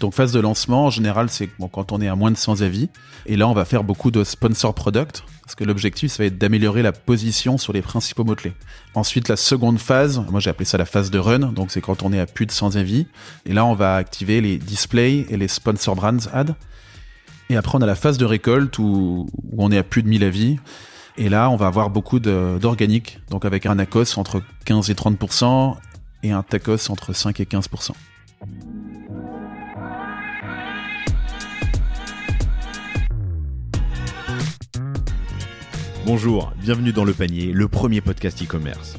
Donc phase de lancement, en général, c'est quand on est à moins de 100 avis. Et là, on va faire beaucoup de sponsor product, parce que l'objectif, ça va être d'améliorer la position sur les principaux mots-clés. Ensuite, la seconde phase, moi j'ai appelé ça la phase de run, donc c'est quand on est à plus de 100 avis. Et là, on va activer les displays et les sponsor brands ads. Et après, on a la phase de récolte où on est à plus de 1000 avis. Et là, on va avoir beaucoup d'organique, donc avec un ACOS entre 15 et 30% et un TACOS entre 5 et 15%. Bonjour, bienvenue dans Le Panier, le premier podcast e-commerce.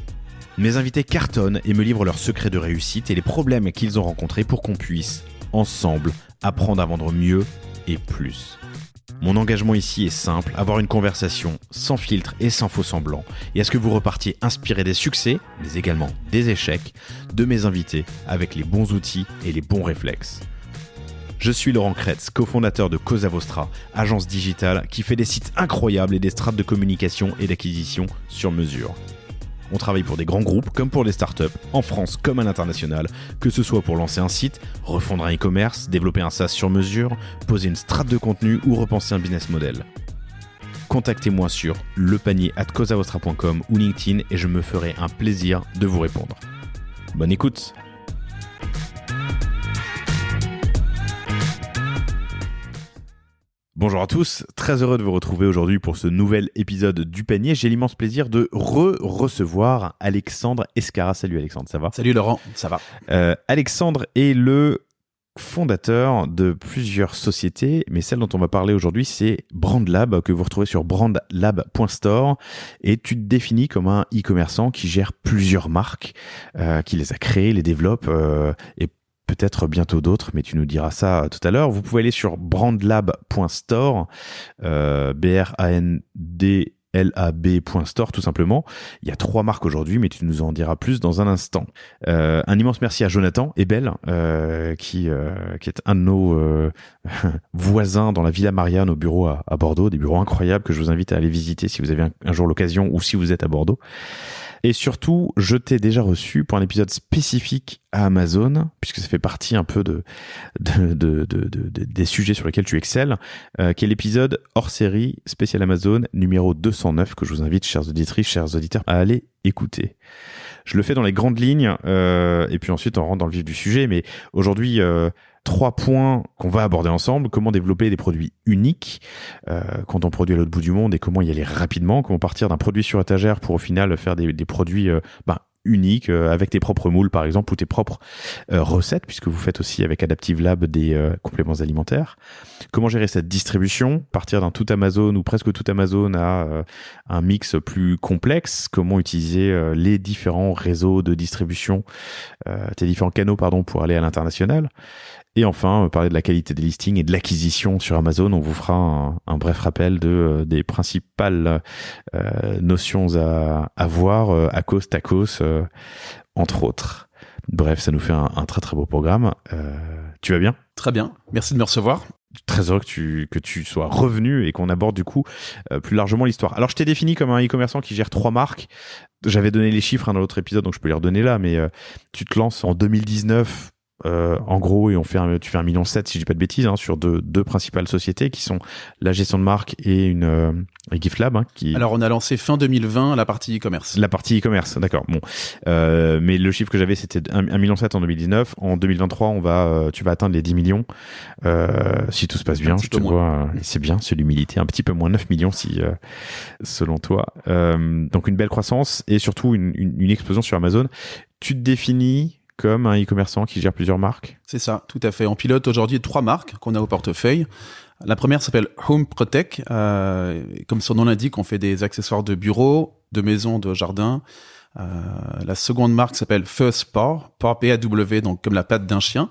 Mes invités cartonnent et me livrent leurs secrets de réussite et les problèmes qu'ils ont rencontrés pour qu'on puisse, ensemble, apprendre à vendre mieux et plus. Mon engagement ici est simple, avoir une conversation sans filtre et sans faux semblant, et à ce que vous repartiez inspiré des succès, mais également des échecs, de mes invités avec les bons outils et les bons réflexes. Je suis Laurent Kretz, cofondateur de Cosa Vostra, agence digitale qui fait des sites incroyables et des strates de communication et d'acquisition sur mesure. On travaille pour des grands groupes comme pour des startups, en France comme à l'international, que ce soit pour lancer un site, refondre un e-commerce, développer un SaaS sur mesure, poser une strate de contenu ou repenser un business model. Contactez-moi sur lepanier@cosavostra.com ou LinkedIn et je me ferai un plaisir de vous répondre. Bonne écoute! Bonjour à tous, très heureux de vous retrouver aujourd'hui pour ce nouvel épisode du Panier. J'ai l'immense plaisir de recevoir Alexandre Escara. Salut Alexandre, ça va ? Salut Laurent, ça va. Alexandre est le fondateur de plusieurs sociétés, mais celle dont on va parler aujourd'hui, c'est BrandLab, que vous retrouvez sur brandlab.store. Et tu te définis comme un e-commerçant qui gère plusieurs marques, qui les a créées, les développe et peut-être bientôt d'autres, mais tu nous diras ça tout à l'heure. Vous pouvez aller sur brandlab.store, brandlab.store tout simplement. Il y a 3 marques aujourd'hui, mais tu nous en diras plus dans un instant. Un immense merci à Jonathan Ebel, qui est un de nos voisins dans la Villa Marianne au bureau à Bordeaux, des bureaux incroyables que je vous invite à aller visiter si vous avez un jour l'occasion ou si vous êtes à Bordeaux. Et surtout, je t'ai déjà reçu pour un épisode spécifique à Amazon, puisque ça fait partie un peu des sujets sur lesquels tu excelles, qui est l'épisode hors série spécial Amazon numéro 209, que je vous invite, chères auditrices, chers auditeurs, à aller écouter. Je le fais dans les grandes lignes, et puis ensuite on rentre dans le vif du sujet, mais aujourd'hui, 3 points qu'on va aborder ensemble. Comment développer des produits uniques quand on produit à l'autre bout du monde et comment y aller rapidement. Comment partir d'un produit sur étagère pour au final faire des produits uniques avec tes propres moules par exemple ou tes propres recettes, puisque vous faites aussi avec Adaptive Lab des compléments alimentaires. Comment gérer cette distribution, partir d'un tout Amazon ou presque tout Amazon à un mix plus complexe. Comment utiliser les différents réseaux de distribution, tes différents canaux pour aller à l'international. Et enfin, parler de la qualité des listings et de l'acquisition sur Amazon. On vous fera un bref rappel des principales notions à voir, ACOS, TACOS, entre autres. Bref, ça nous fait un très très beau programme. Tu vas bien ? Très bien, merci de me recevoir. Très heureux que tu sois revenu et qu'on aborde du coup plus largement l'histoire. Alors, je t'ai défini comme un e-commerçant qui gère 3 marques. J'avais donné les chiffres dans l'autre épisode, donc je peux les redonner là, mais tu te lances en 2019 en gros, et tu fais 1,7 million si je dis pas de bêtises, sur deux principales sociétés qui sont la gestion de marque et GiftLab. Alors on a lancé fin 2020 la partie e-commerce. La partie e-commerce, d'accord. Bon, mais le chiffre que j'avais c'était 1,7 million en 2019. En 2023, tu vas atteindre les 10 millions si tout se passe bien. Je te vois, c'est bien, c'est l'humilité. Un petit peu moins 9 millions si selon toi. Donc une belle croissance et surtout une explosion sur Amazon. Tu te définis comme un e-commerçant qui gère plusieurs marques ? C'est ça, tout à fait. On pilote aujourd'hui 3 marques qu'on a au portefeuille. La première s'appelle Home Protect. Comme son nom l'indique, on fait des accessoires de bureau, de maison, de jardin. La seconde marque s'appelle First Paw, P-A-W, donc comme la patte d'un chien.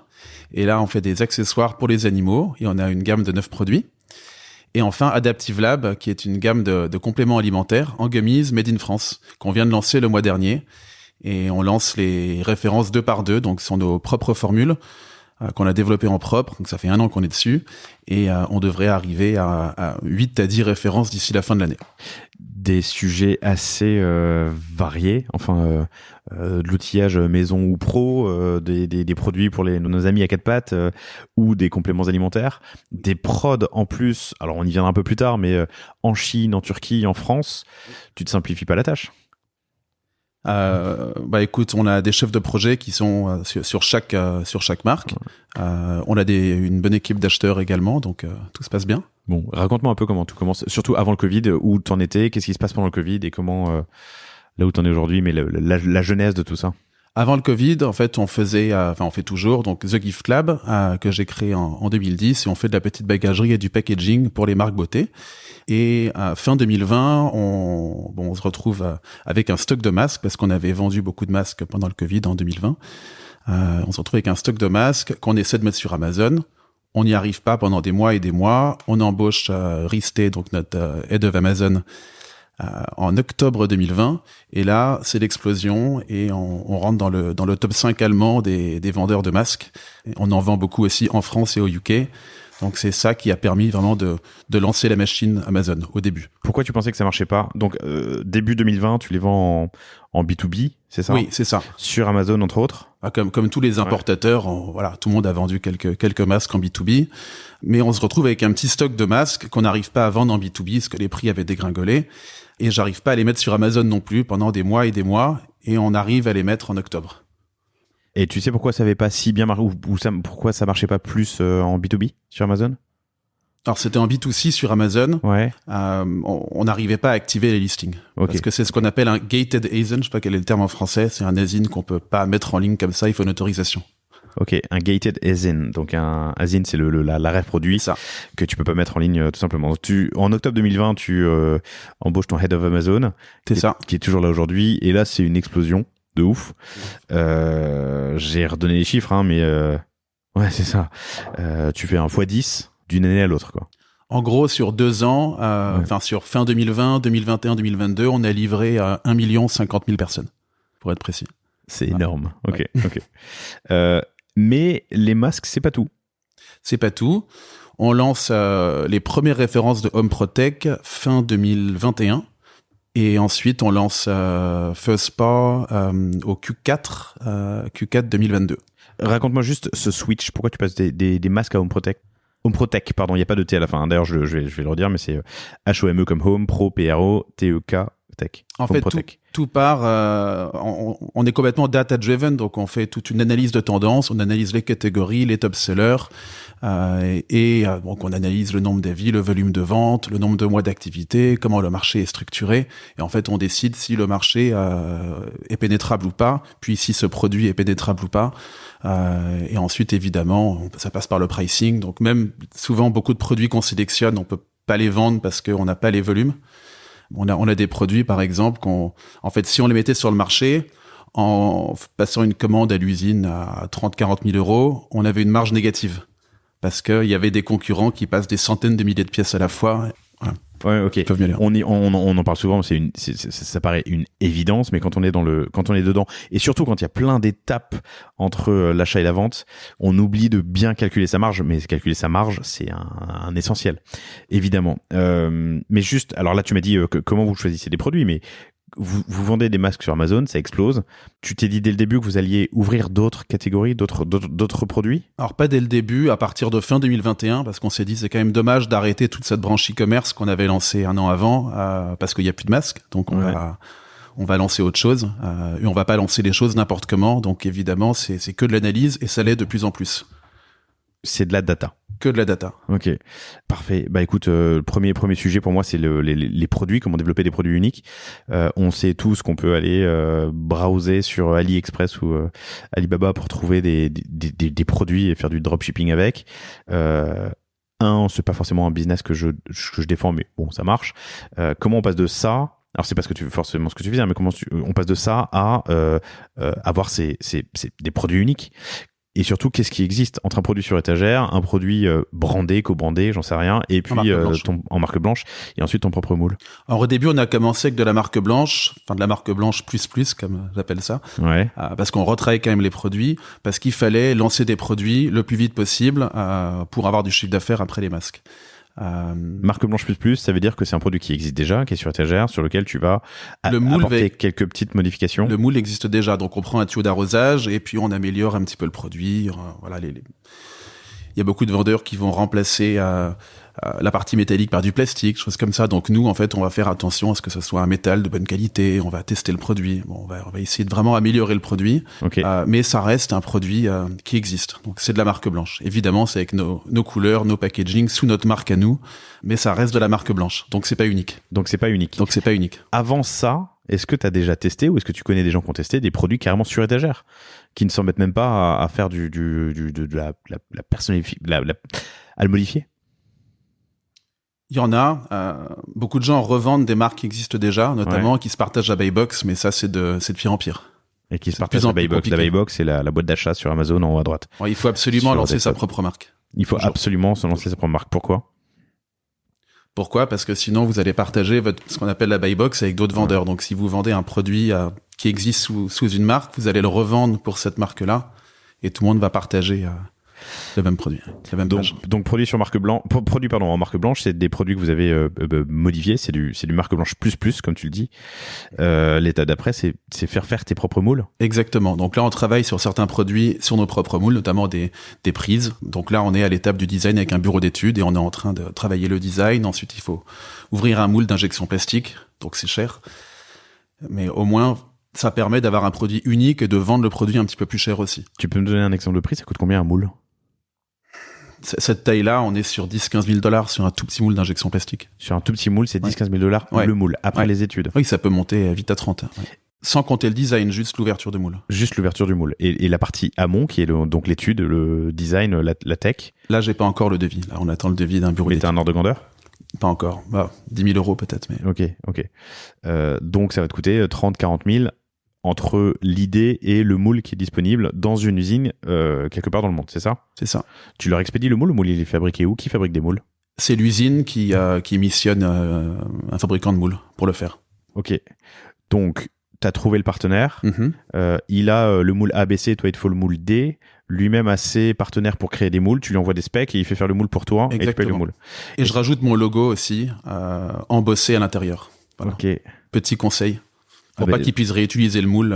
Et là, on fait des accessoires pour les animaux et on a une gamme de 9 produits. Et enfin, Adaptive Lab, qui est une gamme de compléments alimentaires en gummies made in France, qu'on vient de lancer le mois dernier. Et on lance les références 2 par 2, donc ce sont nos propres formules, qu'on a développé en propre. Donc ça fait 1 an qu'on est dessus et on devrait arriver à 8 à 10 références d'ici la fin de l'année. Des sujets assez variés, enfin de l'outillage maison ou pro, des produits pour nos amis à 4 pattes ou des compléments alimentaires, des prods en plus, alors on y viendra un peu plus tard, mais en Chine, en Turquie, en France, tu te simplifies pas la tâche? Écoute, on a des chefs de projet qui sont sur chaque marque. On a une bonne équipe d'acheteurs également, donc tout se passe bien. Bon, raconte-moi un peu comment tout commence, surtout avant le Covid, où t'en étais, qu'est-ce qui se passe pendant le Covid et comment, là où t'en es aujourd'hui, mais la genèse de tout ça. Avant le Covid, en fait, on fait toujours, donc The Gift Lab, que j'ai créé en 2010, et on fait de la petite bagagerie et du packaging pour les marques beauté. Et fin 2020, on se retrouve avec un stock de masques, parce qu'on avait vendu beaucoup de masques pendant le Covid en 2020. On se retrouve avec un stock de masques qu'on essaie de mettre sur Amazon. On n'y arrive pas pendant des mois et des mois. On embauche Ristey, donc notre head of Amazon, en octobre 2020. Et là, c'est l'explosion et on rentre dans le top 5 allemand des vendeurs de masques. Et on en vend beaucoup aussi en France et au UK. Donc c'est ça qui a permis vraiment de lancer la machine Amazon au début. Pourquoi tu pensais que ça marchait pas? Donc début 2020, tu les vends en B2B, c'est ça? Oui, c'est ça. Sur Amazon entre autres? Comme tous les importateurs, tout le monde a vendu quelques masques en B2B, mais on se retrouve avec un petit stock de masques qu'on n'arrive pas à vendre en B2B parce que les prix avaient dégringolé et j'arrive pas à les mettre sur Amazon non plus pendant des mois et on arrive à les mettre en octobre. Et tu sais pourquoi ça avait pas si bien marché ou pourquoi ça marchait pas plus en B2B sur Amazon? Alors c'était en B2C sur Amazon. Ouais. On n'arrivait pas à activer les listings. Okay. Parce que c'est ce qu'on appelle un gated ASIN, je sais pas quel est le terme en français, c'est un ASIN qu'on peut pas mettre en ligne comme ça, il faut une autorisation. Ok, un gated ASIN. Donc un ASIN, c'est l'arrêt produit que tu peux pas mettre en ligne tout simplement. En octobre 2020, tu embauches ton head of Amazon, qui est toujours là aujourd'hui, et là c'est une explosion de ouf. J'ai redonné les chiffres, mais ouais, c'est ça. Tu fais un x10 d'une année à l'autre, quoi. En gros, sur 2 ans, sur fin 2020, 2021, 2022, on a livré à 1 050 000 personnes, pour être précis. C'est énorme. Ok. Mais les masques, c'est pas tout. C'est pas tout. On lance les premières références de Home Protect fin 2021. Et ensuite, on lance First Spa au Q4 2022. Raconte-moi juste ce switch. Pourquoi tu passes des masques à Home Protect? Home Protect, pardon, il n'y a pas de T à la fin. D'ailleurs, je vais le redire, mais c'est H-O-M-E comme Home, Pro, P-R-O, T-E-K, Tech. En fait, tout part, on est complètement data-driven, donc on fait toute une analyse de tendance, on analyse les catégories, les top-sellers, donc on analyse le nombre d'avis, le volume de vente, le nombre de mois d'activité, comment le marché est structuré, et en fait on décide si le marché est pénétrable ou pas, puis si ce produit est pénétrable ou pas, et ensuite évidemment ça passe par le pricing, donc même souvent beaucoup de produits qu'on sélectionne, on peut pas les vendre parce qu'on n'a pas les volumes. On a des produits, par exemple, en fait, si on les mettait sur le marché, en passant une commande à l'usine à 30-40 000 euros, on avait une marge négative. Parce qu'il y avait des concurrents qui passent des centaines de milliers de pièces à la fois. Voilà. Ouais, ok. On en parle souvent, ça paraît une évidence, mais quand on est dedans, et surtout quand il y a plein d'étapes entre l'achat et la vente, on oublie de bien calculer sa marge, mais calculer sa marge, c'est un essentiel, évidemment. Mais juste, alors là, tu m'as dit comment vous choisissez des produits, mais vous vendez des masques sur Amazon, ça explose. Tu t'es dit dès le début que vous alliez ouvrir d'autres catégories, d'autres produits? Alors pas dès le début, à partir de fin 2021, parce qu'on s'est dit c'est quand même dommage d'arrêter toute cette branche e-commerce qu'on avait lancée 1 an avant, parce qu'il n'y a plus de masques. Donc on va lancer autre chose, et on va pas lancer les choses n'importe comment. Donc évidemment, c'est que de l'analyse, et ça l'est de plus en plus. C'est de la data. Que de la data. Ok, parfait. Bah écoute, premier sujet pour moi, c'est les produits, comment développer des produits uniques. On sait tous qu'on peut aller browser sur AliExpress ou Alibaba pour trouver des produits et faire du dropshipping avec. C'est pas forcément un business que je défends, mais bon, ça marche. Comment on passe de ça? Alors c'est pas forcément ce que tu fais, mais on passe de ça à avoir des produits uniques. Et surtout, qu'est-ce qui existe entre un produit sur étagère, un produit brandé, co-brandé, j'en sais rien, et puis en marque blanche, et ensuite ton propre moule? Alors au début, on a commencé avec de la marque blanche, enfin de la marque blanche plus, comme j'appelle ça, parce qu'on retravaille quand même les produits, parce qu'il fallait lancer des produits le plus vite possible pour avoir du chiffre d'affaires après les masques. Marque blanche plus, ça veut dire que c'est un produit qui existe déjà, qui est sur étagère, sur lequel tu vas apporter quelques petites modifications. Le moule existe déjà, donc on prend un tuyau d'arrosage et puis on améliore un petit peu le produit. Voilà, il y a beaucoup de vendeurs qui vont remplacer la partie métallique par du plastique, choses comme ça. Donc nous, en fait, on va faire attention à ce que ce soit un métal de bonne qualité. On va tester le produit. Bon, on va essayer de vraiment améliorer le produit. Mais ça reste un produit qui existe. Donc c'est de la marque blanche. Évidemment, c'est avec nos couleurs, nos packaging, sous notre marque à nous. Mais ça reste de la marque blanche. Donc c'est pas unique. Avant ça, est-ce que tu as déjà testé ou est-ce que tu connais des gens qui ont testé des produits carrément sur étagère, qui ne s'en mettent même pas à faire de la personnalité, à le modifier? Il y en a. Beaucoup de gens revendent des marques qui existent déjà, notamment qui se partagent la buy box, mais ça, c'est de pire en pire. Et qui se partagent la buy box. La buy box, c'est la boîte d'achat sur Amazon en haut à droite. Il faut absolument lancer sa propre marque. Il faut absolument se lancer sa propre marque. Pourquoi? Parce que sinon, vous allez partager ce qu'on appelle la buy box avec d'autres vendeurs. Donc, si vous vendez un produit qui existe sous une marque, vous allez le revendre pour cette marque-là, et tout le monde va partager le même produit, la même page. Donc produit en marque blanche, c'est des produits que vous avez modifiés, c'est du marque blanche plus comme tu le dis. L'état d'après, c'est faire tes propres moules. Exactement. Donc là, on travaille sur certains produits sur nos propres moules, notamment des prises. Donc là, on est à l'étape du design avec un bureau d'études et on est en train de travailler le design. Ensuite, il faut ouvrir un moule d'injection plastique, donc c'est cher, mais au moins ça permet d'avoir un produit unique et de vendre le produit un petit peu plus cher aussi. Tu peux me donner un exemple de prix? Ça coûte combien un moule? Cette taille-là, on est sur 10-15 000 $ sur un tout petit moule d'injection plastique. Sur un tout petit moule, c'est 10-15 000 $ le moule, après les études. Oui, ça peut monter vite à 30. Sans compter le design, juste l'ouverture de moule. Juste l'ouverture du moule. Et la partie amont, qui est donc l'étude, le design, la tech. Là, j'ai pas encore le devis. Là, on attend le devis d'un bureau d'études. Mais t'as un ordre de grandeur? Pas encore. 10 000 € peut-être. Mais... Ok. Donc, ça va te coûter 30-40 000 entre l'idée et le moule qui est disponible dans une usine quelque part dans le monde, c'est ça? C'est ça. Tu leur expédies le moule il est fabriqué où? Qui fabrique des moules? C'est l'usine qui missionne un fabricant de moules pour le faire. Ok. Donc, tu as trouvé le partenaire. Il a le moule ABC, toi il te faut le moule D. Lui-même a ses partenaires pour créer des moules. Tu lui envoies des specs et il fait faire le moule pour toi. Exactement. Et tu payes le moule. Et je rajoute mon logo aussi, embossé à l'intérieur. Voilà. Ok. Petit conseil. Pour pas qu'ils puissent réutiliser le moule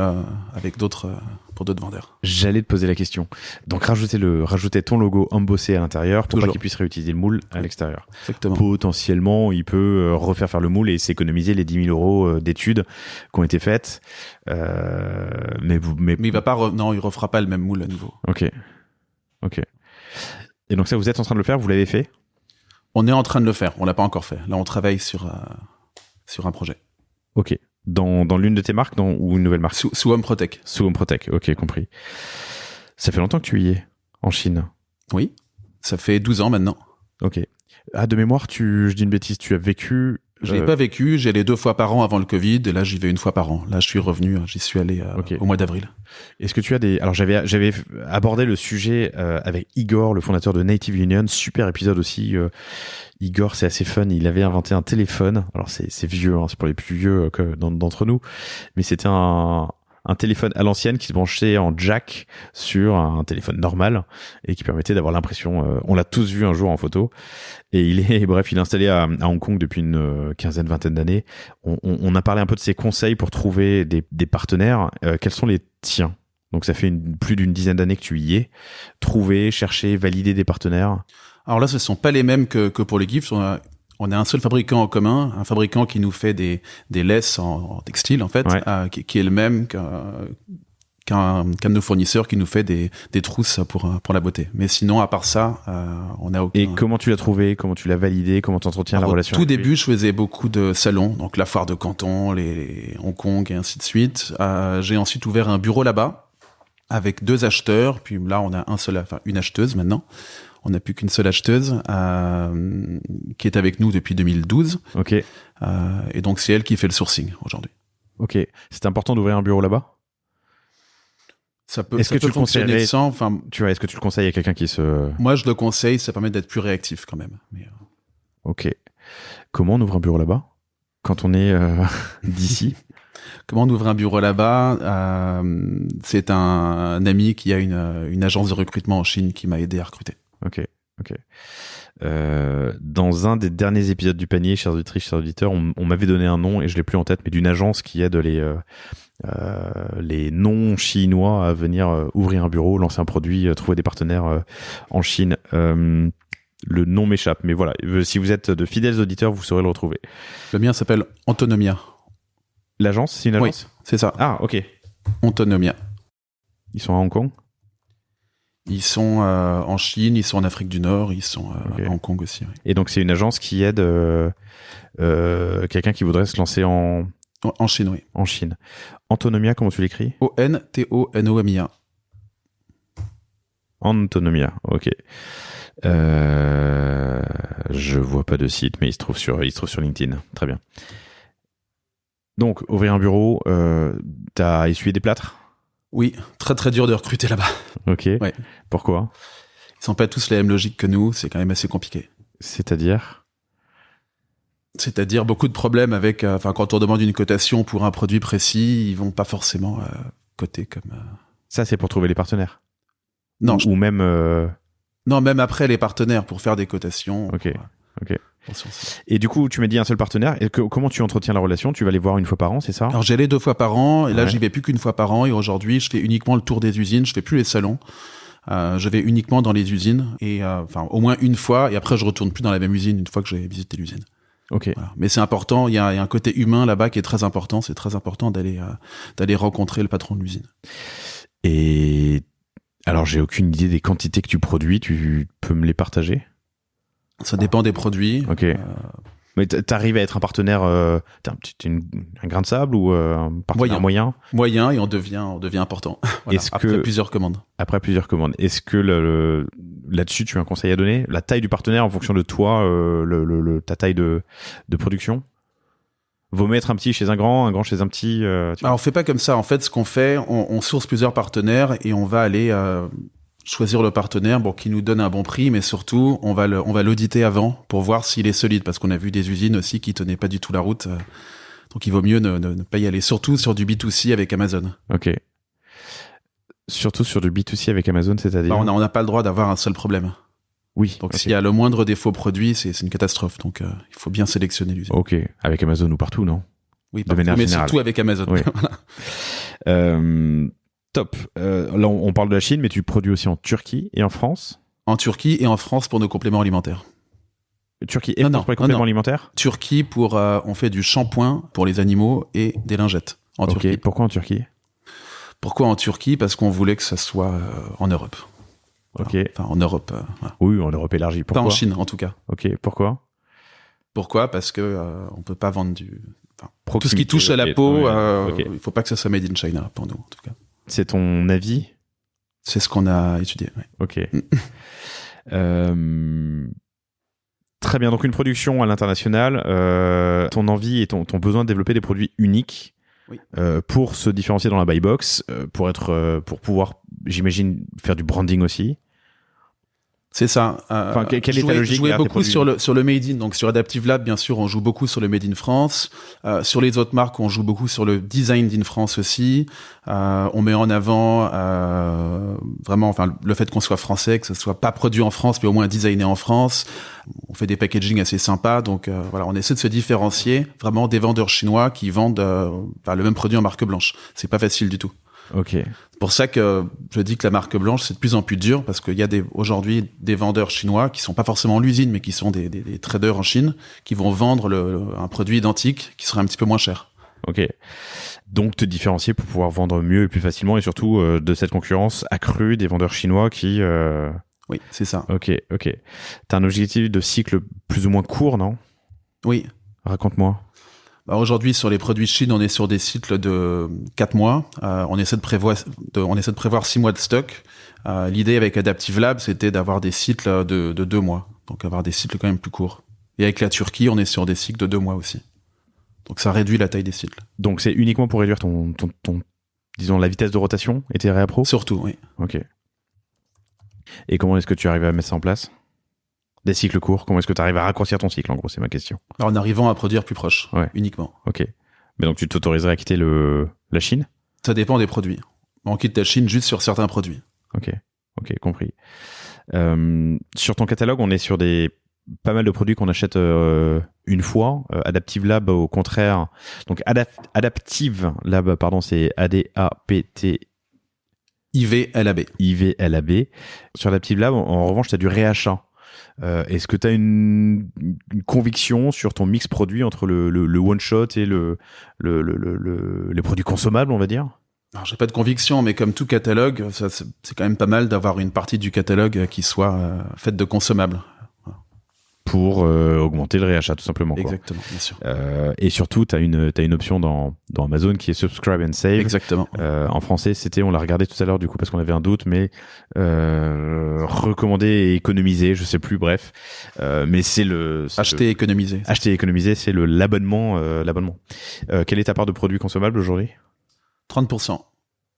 avec pour d'autres vendeurs. J'allais te poser la question. Donc rajouter ton logo embossé à l'intérieur pour pas qu'ils puissent réutiliser le moule à l'extérieur. Exactement. Potentiellement, il peut refaire le moule et s'économiser les 10 000 € d'études qui ont été faites. Mais il va pas, il refera pas le même moule à nouveau. Ok. Et donc ça, vous êtes en train de le faire, vous l'avez fait? On est en train de le faire, on l'a pas encore fait. Là, on travaille sur un projet. Ok. Dans l'une de tes marques ou une nouvelle marque? Sous Home Protect. Sous Home Protect, ok, compris. Ça fait longtemps que tu y es, en Chine? Oui, ça fait 12 ans maintenant. Ok. De mémoire, je dis une bêtise, tu as vécu... Je l'ai pas vécu, j'y allais 2 fois par an avant le Covid, et là j'y vais 1 fois par an. Là je suis revenu, j'y suis allé au mois d'avril. Est-ce que tu as des... Alors j'avais abordé le sujet avec Igor, le fondateur de Native Union, super épisode aussi. Igor, c'est assez fun, il avait inventé un téléphone, alors c'est vieux, c'est pour les plus vieux d'entre nous, mais c'était un téléphone à l'ancienne qui se branchait en jack sur un téléphone normal et qui permettait d'avoir l'impression, on l'a tous vu un jour en photo, et il est installé à Hong Kong depuis une vingtaine d'années. On a parlé un peu de ses conseils pour trouver des partenaires. Quels sont les tiens? Donc ça fait plus d'une dizaine d'années que tu y es. Trouver, chercher, valider des partenaires. Alors là, ce ne sont pas les mêmes que pour les gifs. On a un seul fabricant en commun, un fabricant qui nous fait des laisses en textile, en fait, qui est le même qu'un de nos fournisseurs qui nous fait des trousses pour la beauté. Mais sinon, à part ça, on a aucun... Et comment tu l'as trouvé? Comment tu l'as validé? Comment tu entretiens la relation? Au tout début, je faisais beaucoup de salons, donc la foire de Canton, les Hong Kong et ainsi de suite. J'ai ensuite ouvert un bureau là-bas avec 2 acheteurs, puis là, on a une acheteuse maintenant. On n'a plus qu'une seule acheteuse qui est avec nous depuis 2012. Ok. Et donc, c'est elle qui fait le sourcing aujourd'hui. Ok. C'est important d'ouvrir un bureau là-bas? Est-ce que tu le fonctionner conseillerais sans. Enfin, Tu vois, est-ce que tu le conseilles à quelqu'un qui se... moi, je le conseille, ça permet d'être plus réactif quand même. Mais, Ok. Comment on ouvre un bureau là-bas quand on est d'ici? comment on ouvre un bureau là-bas? C'est un ami qui a une agence de recrutement en Chine qui m'a aidé à recruter. Ok. Dans un des derniers épisodes du panier, chers auditrices, chers auditeurs, on m'avait donné un nom et je l'ai plus en tête, mais d'une agence qui aide les non-chinois à venir ouvrir un bureau, lancer un produit, trouver des partenaires en Chine. Le nom m'échappe, mais voilà. Si vous êtes de fidèles auditeurs, vous saurez le retrouver. Le mien s'appelle Antonomia. L'agence, c'est une agence? Oui, c'est ça. Ah, ok. Antonomia. Ils sont à Hong Kong? Ils sont en Chine, ils sont en Afrique du Nord, ils sont à Hong Kong aussi. Oui. Et donc, c'est une agence qui aide quelqu'un qui voudrait se lancer en Chine, oui. En Chine. Antonomia, comment tu l'écris? Ontonomia. Antonomia, ok. Je vois pas de site, mais il se trouve sur LinkedIn. Très bien. Donc, ouvrir un bureau, t'as essuyé des plâtres? Oui, très très dur de recruter là-bas. Ok. Ouais. Pourquoi? Ils sont pas tous la même logique que nous, c'est quand même assez compliqué. C'est-à-dire beaucoup de problèmes avec, quand on demande une cotation pour un produit précis, ils vont pas forcément coter comme. Ça, c'est pour trouver les partenaires. Non. Ou même. Non, même après les partenaires pour faire des cotations. Ok. Ok. Pour... Et du coup, tu m'as dit un seul partenaire. Et comment tu entretiens la relation? Tu vas les voir une fois par an, c'est ça? Alors j'y allais 2 fois par an, et là j'y vais plus qu'une fois par an. Et aujourd'hui, je fais uniquement le tour des usines. Je fais plus les salons. Je vais uniquement dans les usines, et au moins une fois. Et après, je retourne plus dans la même usine une fois que j'ai visité l'usine. Ok. Voilà. Mais c'est important. Il y a un côté humain là-bas qui est très important. C'est très important d'aller rencontrer le patron de l'usine. Et alors, j'ai aucune idée des quantités que tu produis. Tu peux me les partager? Ça dépend des produits. Ok. Mais t'arrives à être un partenaire, t'es un grain de sable ou un partenaire moyen? Moyen, et on devient important. Voilà, après plusieurs commandes. Est-ce que là-dessus, tu as un conseil à donner? La taille du partenaire en fonction de toi, ta taille de production? Vaut mieux être un petit chez un grand chez un petit. Alors, on fait pas comme ça. En fait, ce qu'on fait, on source plusieurs partenaires et on va aller choisir le partenaire qui nous donne un bon prix, mais surtout, on va l'auditer avant pour voir s'il est solide, parce qu'on a vu des usines aussi qui tenaient pas du tout la route. Donc, il vaut mieux ne pas y aller. Surtout sur du B2C avec Amazon. Ok. Surtout sur du B2C avec Amazon, c'est-à-dire? On n'a pas le droit d'avoir un seul problème. Oui. Donc, s'il y a le moindre défaut produit, c'est une catastrophe. Donc, il faut bien sélectionner l'usine. Ok. Avec Amazon ou partout, non? Oui, partout, mais surtout avec Amazon. Oui. Voilà. Top. Là, on parle de la Chine, mais tu produis aussi en Turquie et en France? En Turquie et en France pour nos compléments alimentaires. Turquie et France pour les compléments alimentaires? Turquie pour on fait du shampoing pour les animaux et des lingettes en Turquie. Pourquoi en Turquie? Pourquoi en Turquie? Parce qu'on voulait que ça soit en Europe. Ok. Enfin, en Europe. Voilà. Oui, en Europe élargie. Pourquoi? Pas en Chine, en tout cas. Ok. Pourquoi? Parce que on peut pas vendre tout ce qui touche à la peau. Il faut pas que ça soit made in China pour nous, en tout cas. C'est ton avis? C'est ce qu'on a étudié. Ouais. Ok. Très bien. Donc une production à l'international. Ton envie et ton besoin de développer des produits uniques. Oui. Pour se différencier dans la buy box, pour pouvoir, j'imagine, faire du branding aussi. C'est ça. Quelle est ta logique? Jouer beaucoup sur le Made in. Donc sur Adaptive Lab, bien sûr, on joue beaucoup sur le Made in France. Sur les autres marques, on joue beaucoup sur le Design in France aussi. On met en avant vraiment, le fait qu'on soit français, que ce soit pas produit en France, mais au moins designé en France. On fait des packaging assez sympas. Donc voilà, on essaie de se différencier vraiment des vendeurs chinois qui vendent le même produit en marque blanche. C'est pas facile du tout. Ok. C'est pour ça que je dis que la marque blanche, c'est de plus en plus dur, parce qu'il y a aujourd'hui des vendeurs chinois qui sont pas forcément l'usine, mais qui sont des traders en Chine, qui vont vendre un produit identique qui serait un petit peu moins cher. Ok. Donc te différencier pour pouvoir vendre mieux et plus facilement, et surtout de cette concurrence accrue des vendeurs chinois qui... Oui, c'est ça. Ok. T'as un objectif de cycle plus ou moins court, non? Oui. Raconte-moi. Aujourd'hui, sur les produits Chine, on est sur des cycles de 4 mois. On essaie de prévoir 6 mois de stock. L'idée avec Adaptive Lab, c'était d'avoir des cycles de 2 mois. Donc avoir des cycles quand même plus courts. Et avec la Turquie, on est sur des cycles de 2 mois aussi. Donc ça réduit la taille des cycles. Donc c'est uniquement pour réduire disons, la vitesse de rotation était réappro? Surtout, oui. Ok. Et comment est-ce que tu arrives à mettre ça en place? Des cycles courts, comment est-ce que tu arrives à raccourcir ton cycle, en gros, c'est ma question. Alors, en arrivant à produire plus proche, Ouais. uniquement. Ok. Mais donc tu t'autoriserais à quitter la Chine? Ça dépend des produits. On quitte la Chine juste sur certains produits. Ok, compris. Sur ton catalogue, on est sur pas mal de produits qu'on achète une fois. Adaptive Lab, au contraire. Donc Adaptive Lab, pardon, c'est ADAPT. IVLAB. IVLAB. Sur Adaptive Lab, en revanche, tu as du réachat. Est-ce que tu as une conviction sur ton mix produit entre le one-shot et les produits consommables, on va dire? Alors, j'ai pas de conviction, mais comme tout catalogue, c'est quand même pas mal d'avoir une partie du catalogue qui soit faite de consommables. Pour augmenter le réachat, tout simplement. Exactement, bien sûr. Et surtout, tu as une option dans Amazon qui est Subscribe and Save. Exactement. En français, on l'a regardé tout à l'heure du coup parce qu'on avait un doute, mais recommander et économiser, je sais plus, bref. Mais c'est acheter et économiser. Acheter et économiser, c'est l'abonnement. Quelle est ta part de produits consommables aujourd'hui? 30%.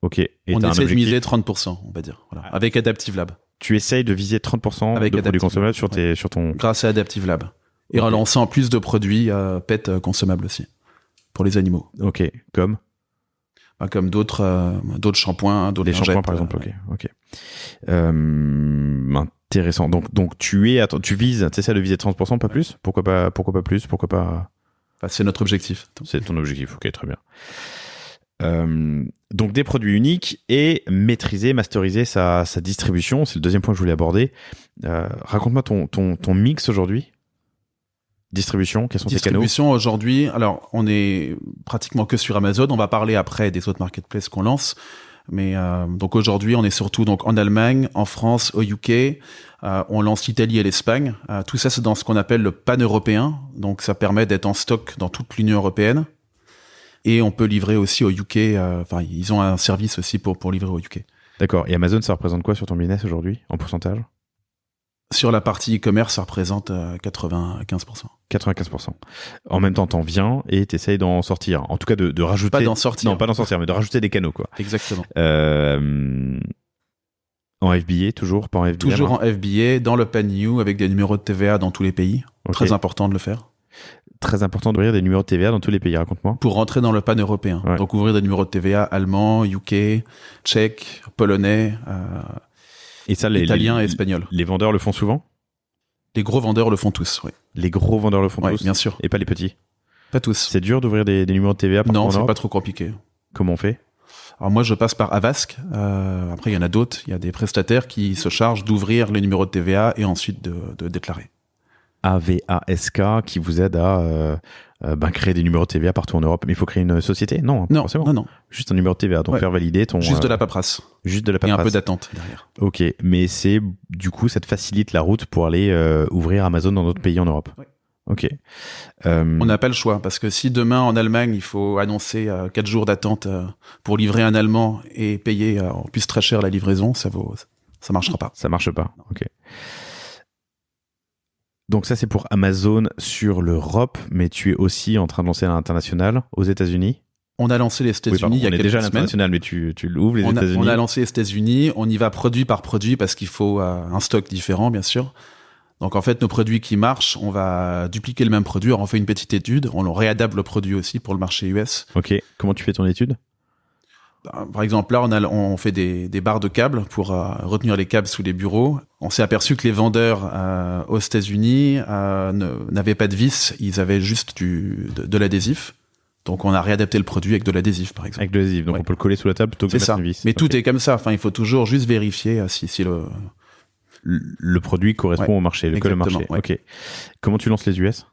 Ok. Et on t'as essaie un de miser 30%, on va dire. Voilà. Avec Adaptive Lab. Tu essayes de viser 30% avec de produits consommables sur ton... Grâce à Adaptive Lab. Et relançant plus de produits PET consommables aussi. Pour les animaux. Ok. Comme d'autres shampoings, d'autres lingettes. Des shampoings, par exemple. Ok. Intéressant. Donc tu essaies de viser 30%, pas plus? Pourquoi pas plus? Pourquoi pas... Enfin, c'est notre objectif. C'est ton objectif. Ok, très bien. Donc des produits uniques et maîtriser, masteriser sa distribution, c'est le deuxième point que je voulais aborder. Raconte-moi ton mix aujourd'hui. Distribution, quels sont tes canaux? Distribution aujourd'hui, alors on est pratiquement que sur Amazon, on va parler après des autres marketplaces qu'on lance, mais donc aujourd'hui on est surtout donc en Allemagne, en France, au UK, on lance l'Italie et l'Espagne. Tout ça c'est dans ce qu'on appelle le pan-européen, donc ça permet d'être en stock dans toute l'Union européenne. Et on peut livrer aussi au UK. Ils ont un service aussi pour livrer au UK. D'accord. Et Amazon, ça représente quoi sur ton business aujourd'hui, en pourcentage? Sur la partie e-commerce, ça représente 95%. 95%. En même temps, t'en viens et t'essayes d'en sortir. En tout cas, de rajouter... Pas d'en sortir. Non, pas d'en sortir, mais de rajouter des canaux, quoi. Exactement. En FBA, toujours? Pas en FBA? Toujours en FBA, dans le pan-EU, avec des numéros de TVA dans tous les pays. Okay. Très important de le faire. Très important d'ouvrir des numéros de TVA dans tous les pays, raconte-moi. Pour rentrer dans le pan européen. Ouais. Donc ouvrir des numéros de TVA allemand, UK, tchèque, polonais, et ça, italien et espagnol. Les vendeurs le font souvent? Les gros vendeurs le font tous, oui. Les gros vendeurs le font tous? Bien sûr. Et pas les petits? Pas tous. C'est dur d'ouvrir des numéros de TVA? Non, c'est pas trop compliqué. Comment on fait? Alors moi, je passe par Avask. Après, il y en a d'autres. Il y a des prestataires qui se chargent d'ouvrir les numéros de TVA et ensuite de déclarer. AVASK qui vous aide à créer des numéros de TVA partout en Europe. Mais il faut créer une société? Non, forcément. Non. Juste un numéro de TVA. Donc faire valider ton... Juste de la paperasse. Juste de la paperasse. Et un peu d'attente derrière. Ok, mais du coup, ça te facilite la route pour aller ouvrir Amazon dans d'autres pays en Europe. Oui. Ok. On n'a pas le choix, parce que si demain en Allemagne, il faut annoncer 4 jours d'attente pour livrer un Allemand et payer en plus très cher la livraison, ça marchera pas. Ça marche pas, ok. Donc ça, c'est pour Amazon sur l'Europe, mais tu es aussi en train de lancer à l'international aux États-Unis? On a lancé les États-Unis il y a quelques semaines. On est déjà à l'international, mais tu l'ouvres les États-Unis? On a lancé les États-Unis, on y va produit par produit parce qu'il faut un stock différent, bien sûr. Donc en fait, nos produits qui marchent, on va dupliquer le même produit, on fait une petite étude, on réadapte le produit aussi pour le marché US. Ok, comment tu fais ton étude? Par exemple, là, on fait des barres de câbles pour retenir les câbles sous les bureaux. On s'est aperçu que les vendeurs aux États-Unis n'avaient pas de vis, ils avaient juste de l'adhésif. Donc on a réadapté le produit avec de l'adhésif, par exemple. Avec de l'adhésif, donc on peut le coller sous la table plutôt que de mettre une vis. Mais tout est comme ça. Enfin, il faut toujours juste vérifier si le produit correspond au marché, le colle au marché. Ouais. Ok. Comment tu lances les US?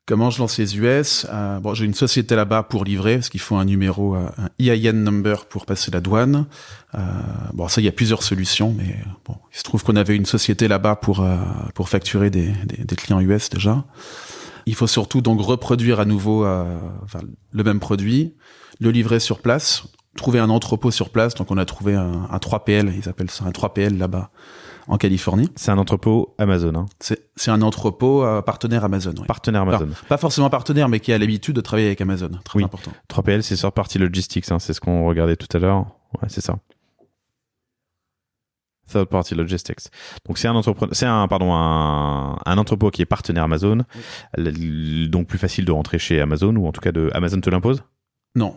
Comment je lance les US? J'ai une société là-bas pour livrer, parce qu'il faut un numéro, un EIN number pour passer la douane. Ça, il y a plusieurs solutions, mais il se trouve qu'on avait une société là-bas pour facturer des clients US déjà. Il faut surtout donc reproduire à nouveau le même produit, le livrer sur place, trouver un entrepôt sur place. Donc on a trouvé un 3PL, ils appellent ça un 3PL là-bas, en Californie. C'est un entrepôt Amazon. Hein. C'est un entrepôt partenaire Amazon. Oui. Partenaire Amazon. Enfin, pas forcément partenaire, mais qui a l'habitude de travailler avec Amazon. Très important. 3PL, c'est sur partie logistics. Hein. C'est ce qu'on regardait tout à l'heure. Ouais, c'est ça. Third Party Logistics. Donc c'est un entrepôt qui est partenaire Amazon, donc plus facile de rentrer chez Amazon, ou en tout cas Amazon te l'impose. Non.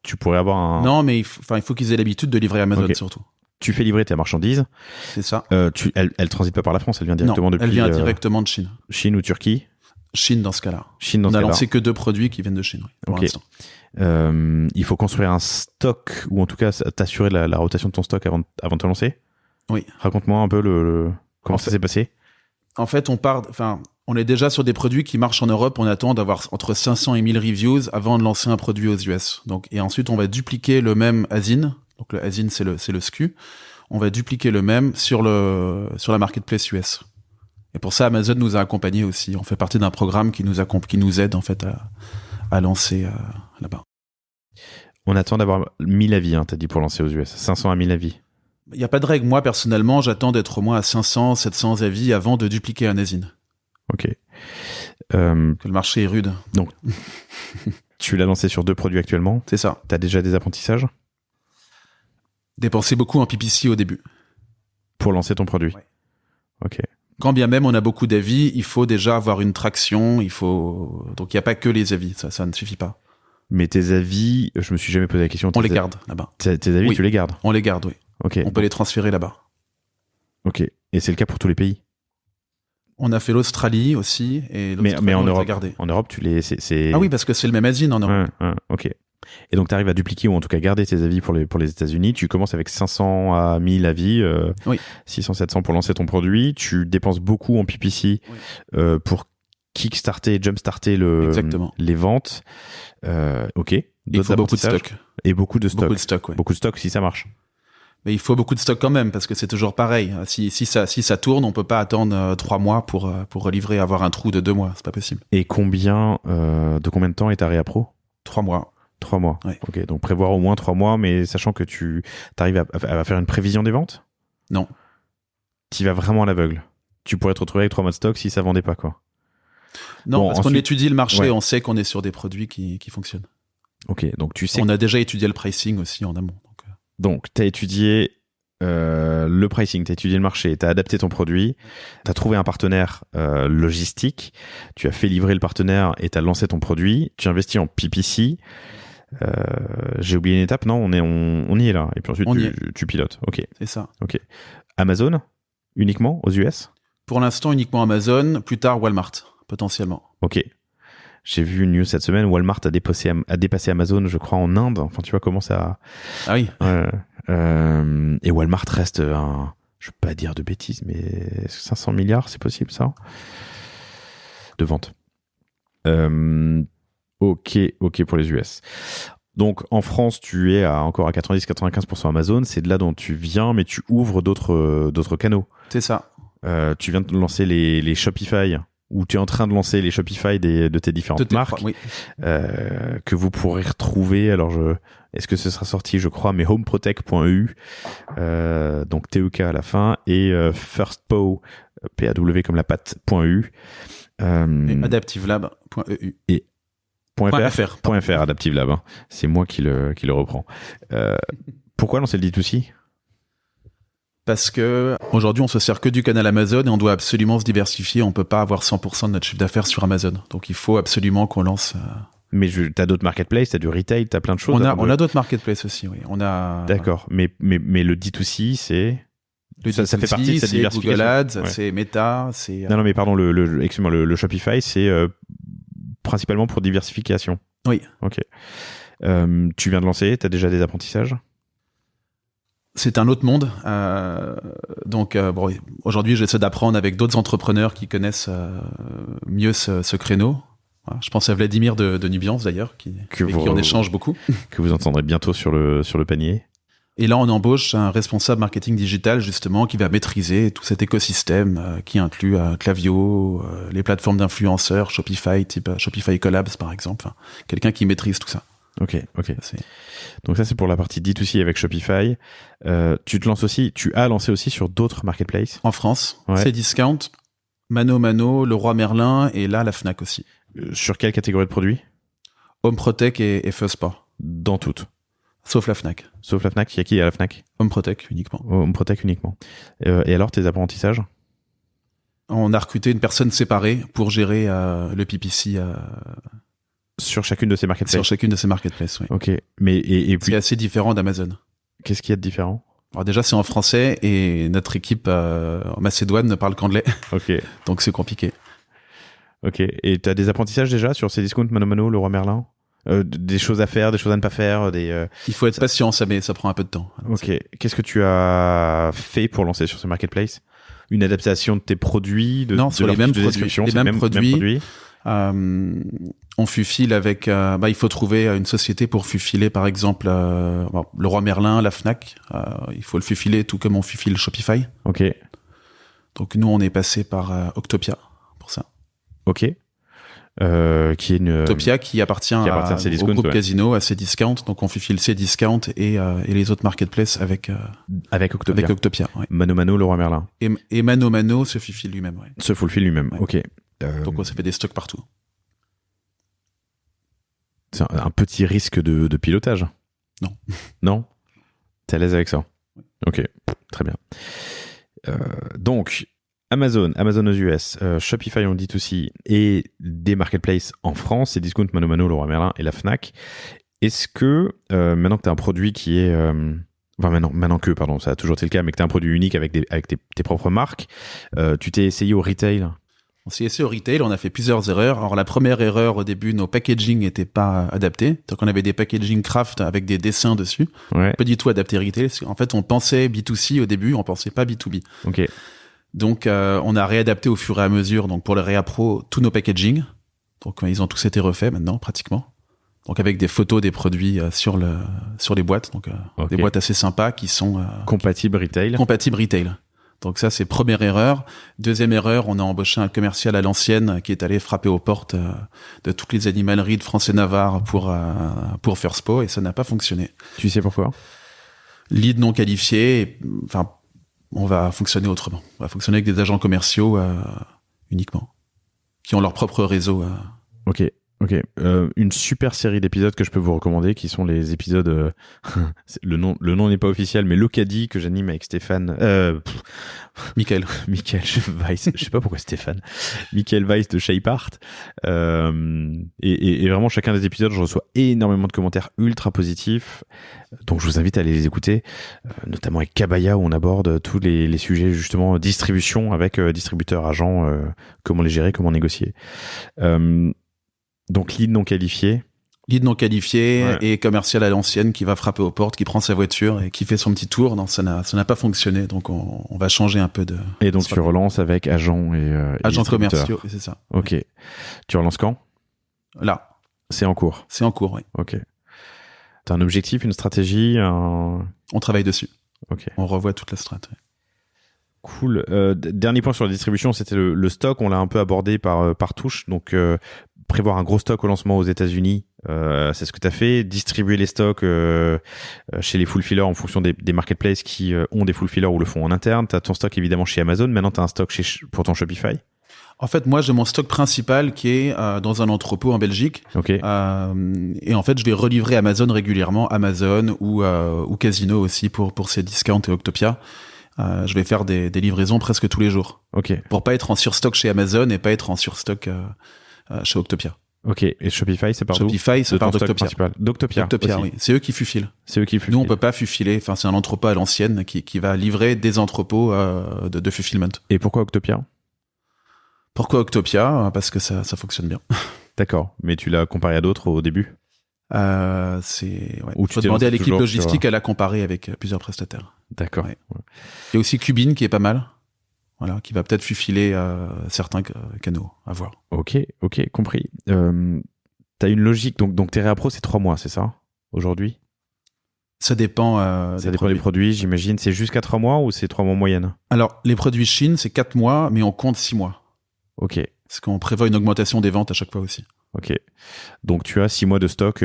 Tu pourrais avoir un. Non, mais il faut qu'ils aient l'habitude de livrer Amazon surtout. Tu fais livrer ta marchandise. C'est ça. Elle transite pas par la France, elle vient directement depuis. Elle vient directement de Chine. Chine ou Turquie. Chine dans ce cas-là. On a lancé que 2 produits qui viennent de Chine pour l'instant. Il faut construire un stock, ou en tout cas t'assurer la rotation de ton stock avant de te lancer. Oui. Raconte-moi un peu comment ça s'est passé. En fait, on est déjà sur des produits qui marchent en Europe. On attend d'avoir entre 500 et 1000 reviews avant de lancer un produit aux US. Et ensuite, on va dupliquer le même ASIN. Donc, le ASIN, c'est le SKU. On va dupliquer le même sur la marketplace US. Et pour ça, Amazon nous a accompagnés aussi. On fait partie d'un programme qui nous aide, en fait, à lancer là-bas. On attend d'avoir 1000 avis, hein, t'as dit, pour lancer aux US. 500 à 1000 avis. Il n'y a pas de règle. Moi, personnellement, j'attends d'être au moins à 500, 700 avis avant de dupliquer un ASIN. Ok. Que le marché est rude. Donc, tu l'as lancé sur 2 produits actuellement. C'est ça. Tu as déjà des apprentissages? Dépenser beaucoup en PPC au début. Pour lancer ton produit. Ouais. Ok. Quand bien même on a beaucoup d'avis, il faut déjà avoir une traction. Donc il n'y a pas que les avis. Ça ne suffit pas. Mais tes avis, je me suis jamais posé la question. On les garde là-bas. Tes avis, oui. Tu les gardes? On les garde, oui. Ok. On peut les transférer là-bas. Ok. Et c'est le cas pour tous les pays? On a fait l'Australie aussi, et mais en on Europe, les a gardés. En Europe, Ah oui, parce que c'est le même ASIN en Europe. Ok. Et donc, tu arrives à dupliquer, ou en tout cas garder tes avis pour les États-Unis. Tu commences avec 500 à 1000 avis, 600, 700 pour lancer ton produit. Tu dépenses beaucoup en PPC pour kickstarter, jumpstarter les ventes. Ok. Il faut beaucoup de stock. Et beaucoup de stock. Beaucoup de stock, oui. Beaucoup de stock si ça marche. Mais il faut beaucoup de stock quand même, parce que c'est toujours pareil. Si ça tourne, on peut pas attendre 3 mois pour livrer, avoir un trou de 2 mois. C'est pas possible. Et de combien de temps est ta réappro? 3 mois. 3 mois. Ouais. Ok, donc prévoir au moins 3 mois, mais sachant que tu arrives à faire une prévision des ventes? Non. Tu vas vraiment à l'aveugle. Tu pourrais te retrouver avec 3 mois de stock si ça vendait pas, quoi. Non, parce qu'on étudie le marché, on sait qu'on est sur des produits qui fonctionnent. Ok, donc tu sais. On a déjà étudié le pricing aussi en amont. Donc, tu as étudié le pricing, tu as étudié le marché, tu as adapté ton produit, tu as trouvé un partenaire logistique, tu as fait livrer le partenaire et tu as lancé ton produit, tu investis en PPC. J'ai oublié une étape, non? On y est là. Et puis ensuite, tu pilotes. Ok. C'est ça. Ok. Amazon, uniquement aux US? Pour l'instant, uniquement Amazon. Plus tard, Walmart, potentiellement. Ok. J'ai vu une news cette semaine, Walmart a dépassé Amazon, je crois, en Inde. Enfin, tu vois comment ça... Ah oui. Et Walmart reste je vais pas dire de bêtises, mais 500 milliards, c'est possible, ça? De vente. Ok pour les US. Donc, en France, tu es encore à 90-95% Amazon. C'est de là dont tu viens, mais tu ouvres d'autres canaux. C'est ça. Tu viens de lancer les Shopify, ou tu es en train de lancer les Shopify de tes différentes marques, que vous pourrez retrouver. Alors, est-ce que ce sera sorti? Je crois, mais homeprotect.eu, donc TEK à la fin, et firstpaw, PAW comme la patte.eu. Et adaptivelab.eu. Et .fr, Adaptive Lab. Hein. C'est moi qui le reprends. Pourquoi lancer le D2C? Parce que aujourd'hui, on se sert que du canal Amazon et on doit absolument se diversifier. On peut pas avoir 100% de notre chiffre d'affaires sur Amazon. Donc, il faut absolument qu'on lance. Mais t'as d'autres marketplaces, t'as du retail, t'as plein de choses. On a d'autres marketplaces aussi, oui. D'accord. Mais le D2C, c'est... Ça fait partie de cette diversification. Google Ads, c'est Meta, c'est... Non, mais pardon, excuse-moi, le Shopify, c'est principalement pour diversification. Oui. Ok. Tu viens de lancer, t'as déjà des apprentissages? C'est un autre monde. Donc, aujourd'hui, j'essaie d'apprendre avec d'autres entrepreneurs qui connaissent mieux ce créneau. Voilà. Je pense à Vladimir de Nubiance, d'ailleurs, qui en échange beaucoup. Que vous entendrez bientôt sur le panier. Et là, on embauche un responsable marketing digital, justement, qui va maîtriser tout cet écosystème qui inclut Klaviyo, les plateformes d'influenceurs, Shopify, type Shopify Collabs, par exemple. Enfin, quelqu'un qui maîtrise tout ça. Ok. C'est- Donc ça, c'est pour la partie D2C avec Shopify. Tu as lancé aussi sur d'autres marketplaces. En France, Ouais. Cdiscount, Mano, Leroy Merlin et là la Fnac aussi. Sur quelle catégorie de produits? Home Protect et Fuzzport. Dans toutes. Sauf la Fnac. Sauf la Fnac. Il y a qui à la Fnac? Home Protect uniquement. Home Protect uniquement. Et alors, tes apprentissages? On a recruté une personne séparée pour gérer le PPC Sur chacune de ces marketplaces. sur chacune de ces marketplaces. Ouais. Ok. Mais et puis, C'est assez différent d'Amazon. qu'est-ce qu'il y a de différent? Alors déjà, c'est en français et notre équipe en Macédoine ne parle qu'anglais, Ok. donc c'est compliqué. Ok. Et t'as des apprentissages déjà sur Cdiscount, Mano, Leroy Merlin? Des choses à faire, des choses à ne pas faire, Il faut être patient, ça prend un peu de temps. Ok. Qu'est-ce que tu as fait pour lancer sur ce marketplace? Une adaptation de tes produits, de Non, sur leur les mêmes fiche de produits. description, Les c'est mêmes produits. produits. On fufile avec. Il faut trouver une société pour fufiler, par exemple, Leroy Merlin, la Fnac. Il faut le fufiler tout comme on fufile Shopify. Ok. Donc nous, on est passé par Octopia pour ça. Ok. Qui est une. Octopia qui appartient à au Cdiscount, groupe ouais. Casino, à Cdiscount. Donc on fufile Cdiscount et les autres marketplaces avec Avec Octopia. Ouais. Mano, Leroy Merlin. Et Mano se fufile lui-même. Ouais. Se fulfille lui-même. Ouais. Ok. Donc on s'est fait des stocks partout. C'est un petit risque de pilotage. Non. Non? T'es à l'aise avec ça? Ok, très bien. Donc, Amazon aux US, Shopify on D2C et des marketplaces en France, c'est Discount, Mano, Leroy Merlin et la Fnac. Est-ce que, maintenant que tu as un produit qui est... pardon, ça a toujours été le cas, mais que tu as un produit unique avec tes propres marques, tu t'es essayé au retail? On s'est essayé au retail, on a fait plusieurs erreurs. Alors la première erreur, au début, nos packaging n'étaient pas adaptés. Donc on avait des packaging craft avec des dessins dessus. Ouais. Pas du tout adaptés retail. En fait, on pensait B2C au début, on pensait pas B2B. Ok. Donc on a réadapté au fur et à mesure, donc pour le Réapro, tous nos packaging. Donc ils ont tous été refaits maintenant, pratiquement. Donc avec des photos des produits sur les boîtes. Donc Ok. des boîtes assez sympas qui sont Compatible retail. compatibles retail. Donc ça, c'est première erreur. Deuxième erreur, on a embauché un commercial à l'ancienne qui est allé frapper aux portes de toutes les animaleries de France et Navarre pour faire Spo, et ça n'a pas fonctionné. Tu sais pourquoi? Lead non qualifié, enfin, on va fonctionner autrement. On va fonctionner avec des agents commerciaux uniquement, qui ont leur propre réseau. Ok. Une super série d'épisodes que je peux vous recommander, qui sont les épisodes. Le nom n'est pas officiel, mais Locadi que j'anime avec Stéphane. Michael. Michael Weiss. Je sais pas pourquoi Stéphane. Michael Weiss de Shapeart. Et vraiment, chacun des épisodes, je reçois énormément de commentaires ultra positifs. Donc, je vous invite à aller les écouter, notamment avec Kabaya, où on aborde tous les sujets, justement, distribution avec distributeurs, agents, comment les gérer, comment négocier. Donc, lead non qualifié. Lead non qualifié Ouais. et commercial à l'ancienne qui va frapper aux portes, qui prend sa voiture et qui fait son petit tour. Non, ça n'a pas fonctionné. Donc, on va changer un peu de... Et donc, tu relances avec agents et agents distributeurs. commerciaux, c'est ça. Ok. Tu relances quand? Là, C'est en cours. c'est en cours, oui. Ok. T'as un objectif, une stratégie, On travaille dessus. Ok. On revoit toute la strat. Ouais. Cool. Dernier point sur la distribution, c'était le stock. On l'a un peu abordé par touche. Donc, prévoir un gros stock au lancement aux États-Unis, c'est ce que tu as fait. Distribuer les stocks chez les fulfillers en fonction des marketplaces qui ont des fulfillers ou le font en interne. Tu as ton stock évidemment chez Amazon. Maintenant, tu as un stock pour ton Shopify. En fait, moi, j'ai mon stock principal qui est dans un entrepôt en Belgique. Ok. Et en fait, je vais relivrer Amazon régulièrement, Amazon ou Casino aussi pour Cdiscount et Octopia. Je vais faire des livraisons presque tous les jours Ok. pour pas être en surstock chez Amazon et pas être en surstock chez Octopia. Ok. Et Shopify, c'est par d'où? Shopify, c'est De par ton stock d'Octopia. principal. D'Octopia. Octopia, aussi. oui. C'est eux qui fufilent. C'est eux qui Nous, on peut pas fufiler. Enfin, c'est un entrepôt à l'ancienne qui va livrer des entrepôts de fulfillment. Et pourquoi Octopia? Pourquoi Octopia? Parce que ça fonctionne bien. D'accord. Mais tu l'as comparé à d'autres au début? C'est ouais. Ou tu Faut t'es demander à lancé l'équipe toujours logistique sur- à la comparer avec plusieurs prestataires. D'accord. Ouais. Il y a aussi Cubine qui est pas mal. Voilà, qui va peut-être fufiler certains canaux. À voir. Ok, compris. T'as une logique, donc tes réappros, c'est 3 mois, c'est ça, aujourd'hui? Ça dépend. Ça dépend des produits, j'imagine. C'est jusqu'à 3 mois ou c'est 3 mois en moyenne? Alors, les produits Chine, c'est 4 mois, mais on compte 6 mois. Ok, Parce qu'on prévoit une augmentation des ventes à chaque fois aussi. Ok. Donc tu as 6 mois de stock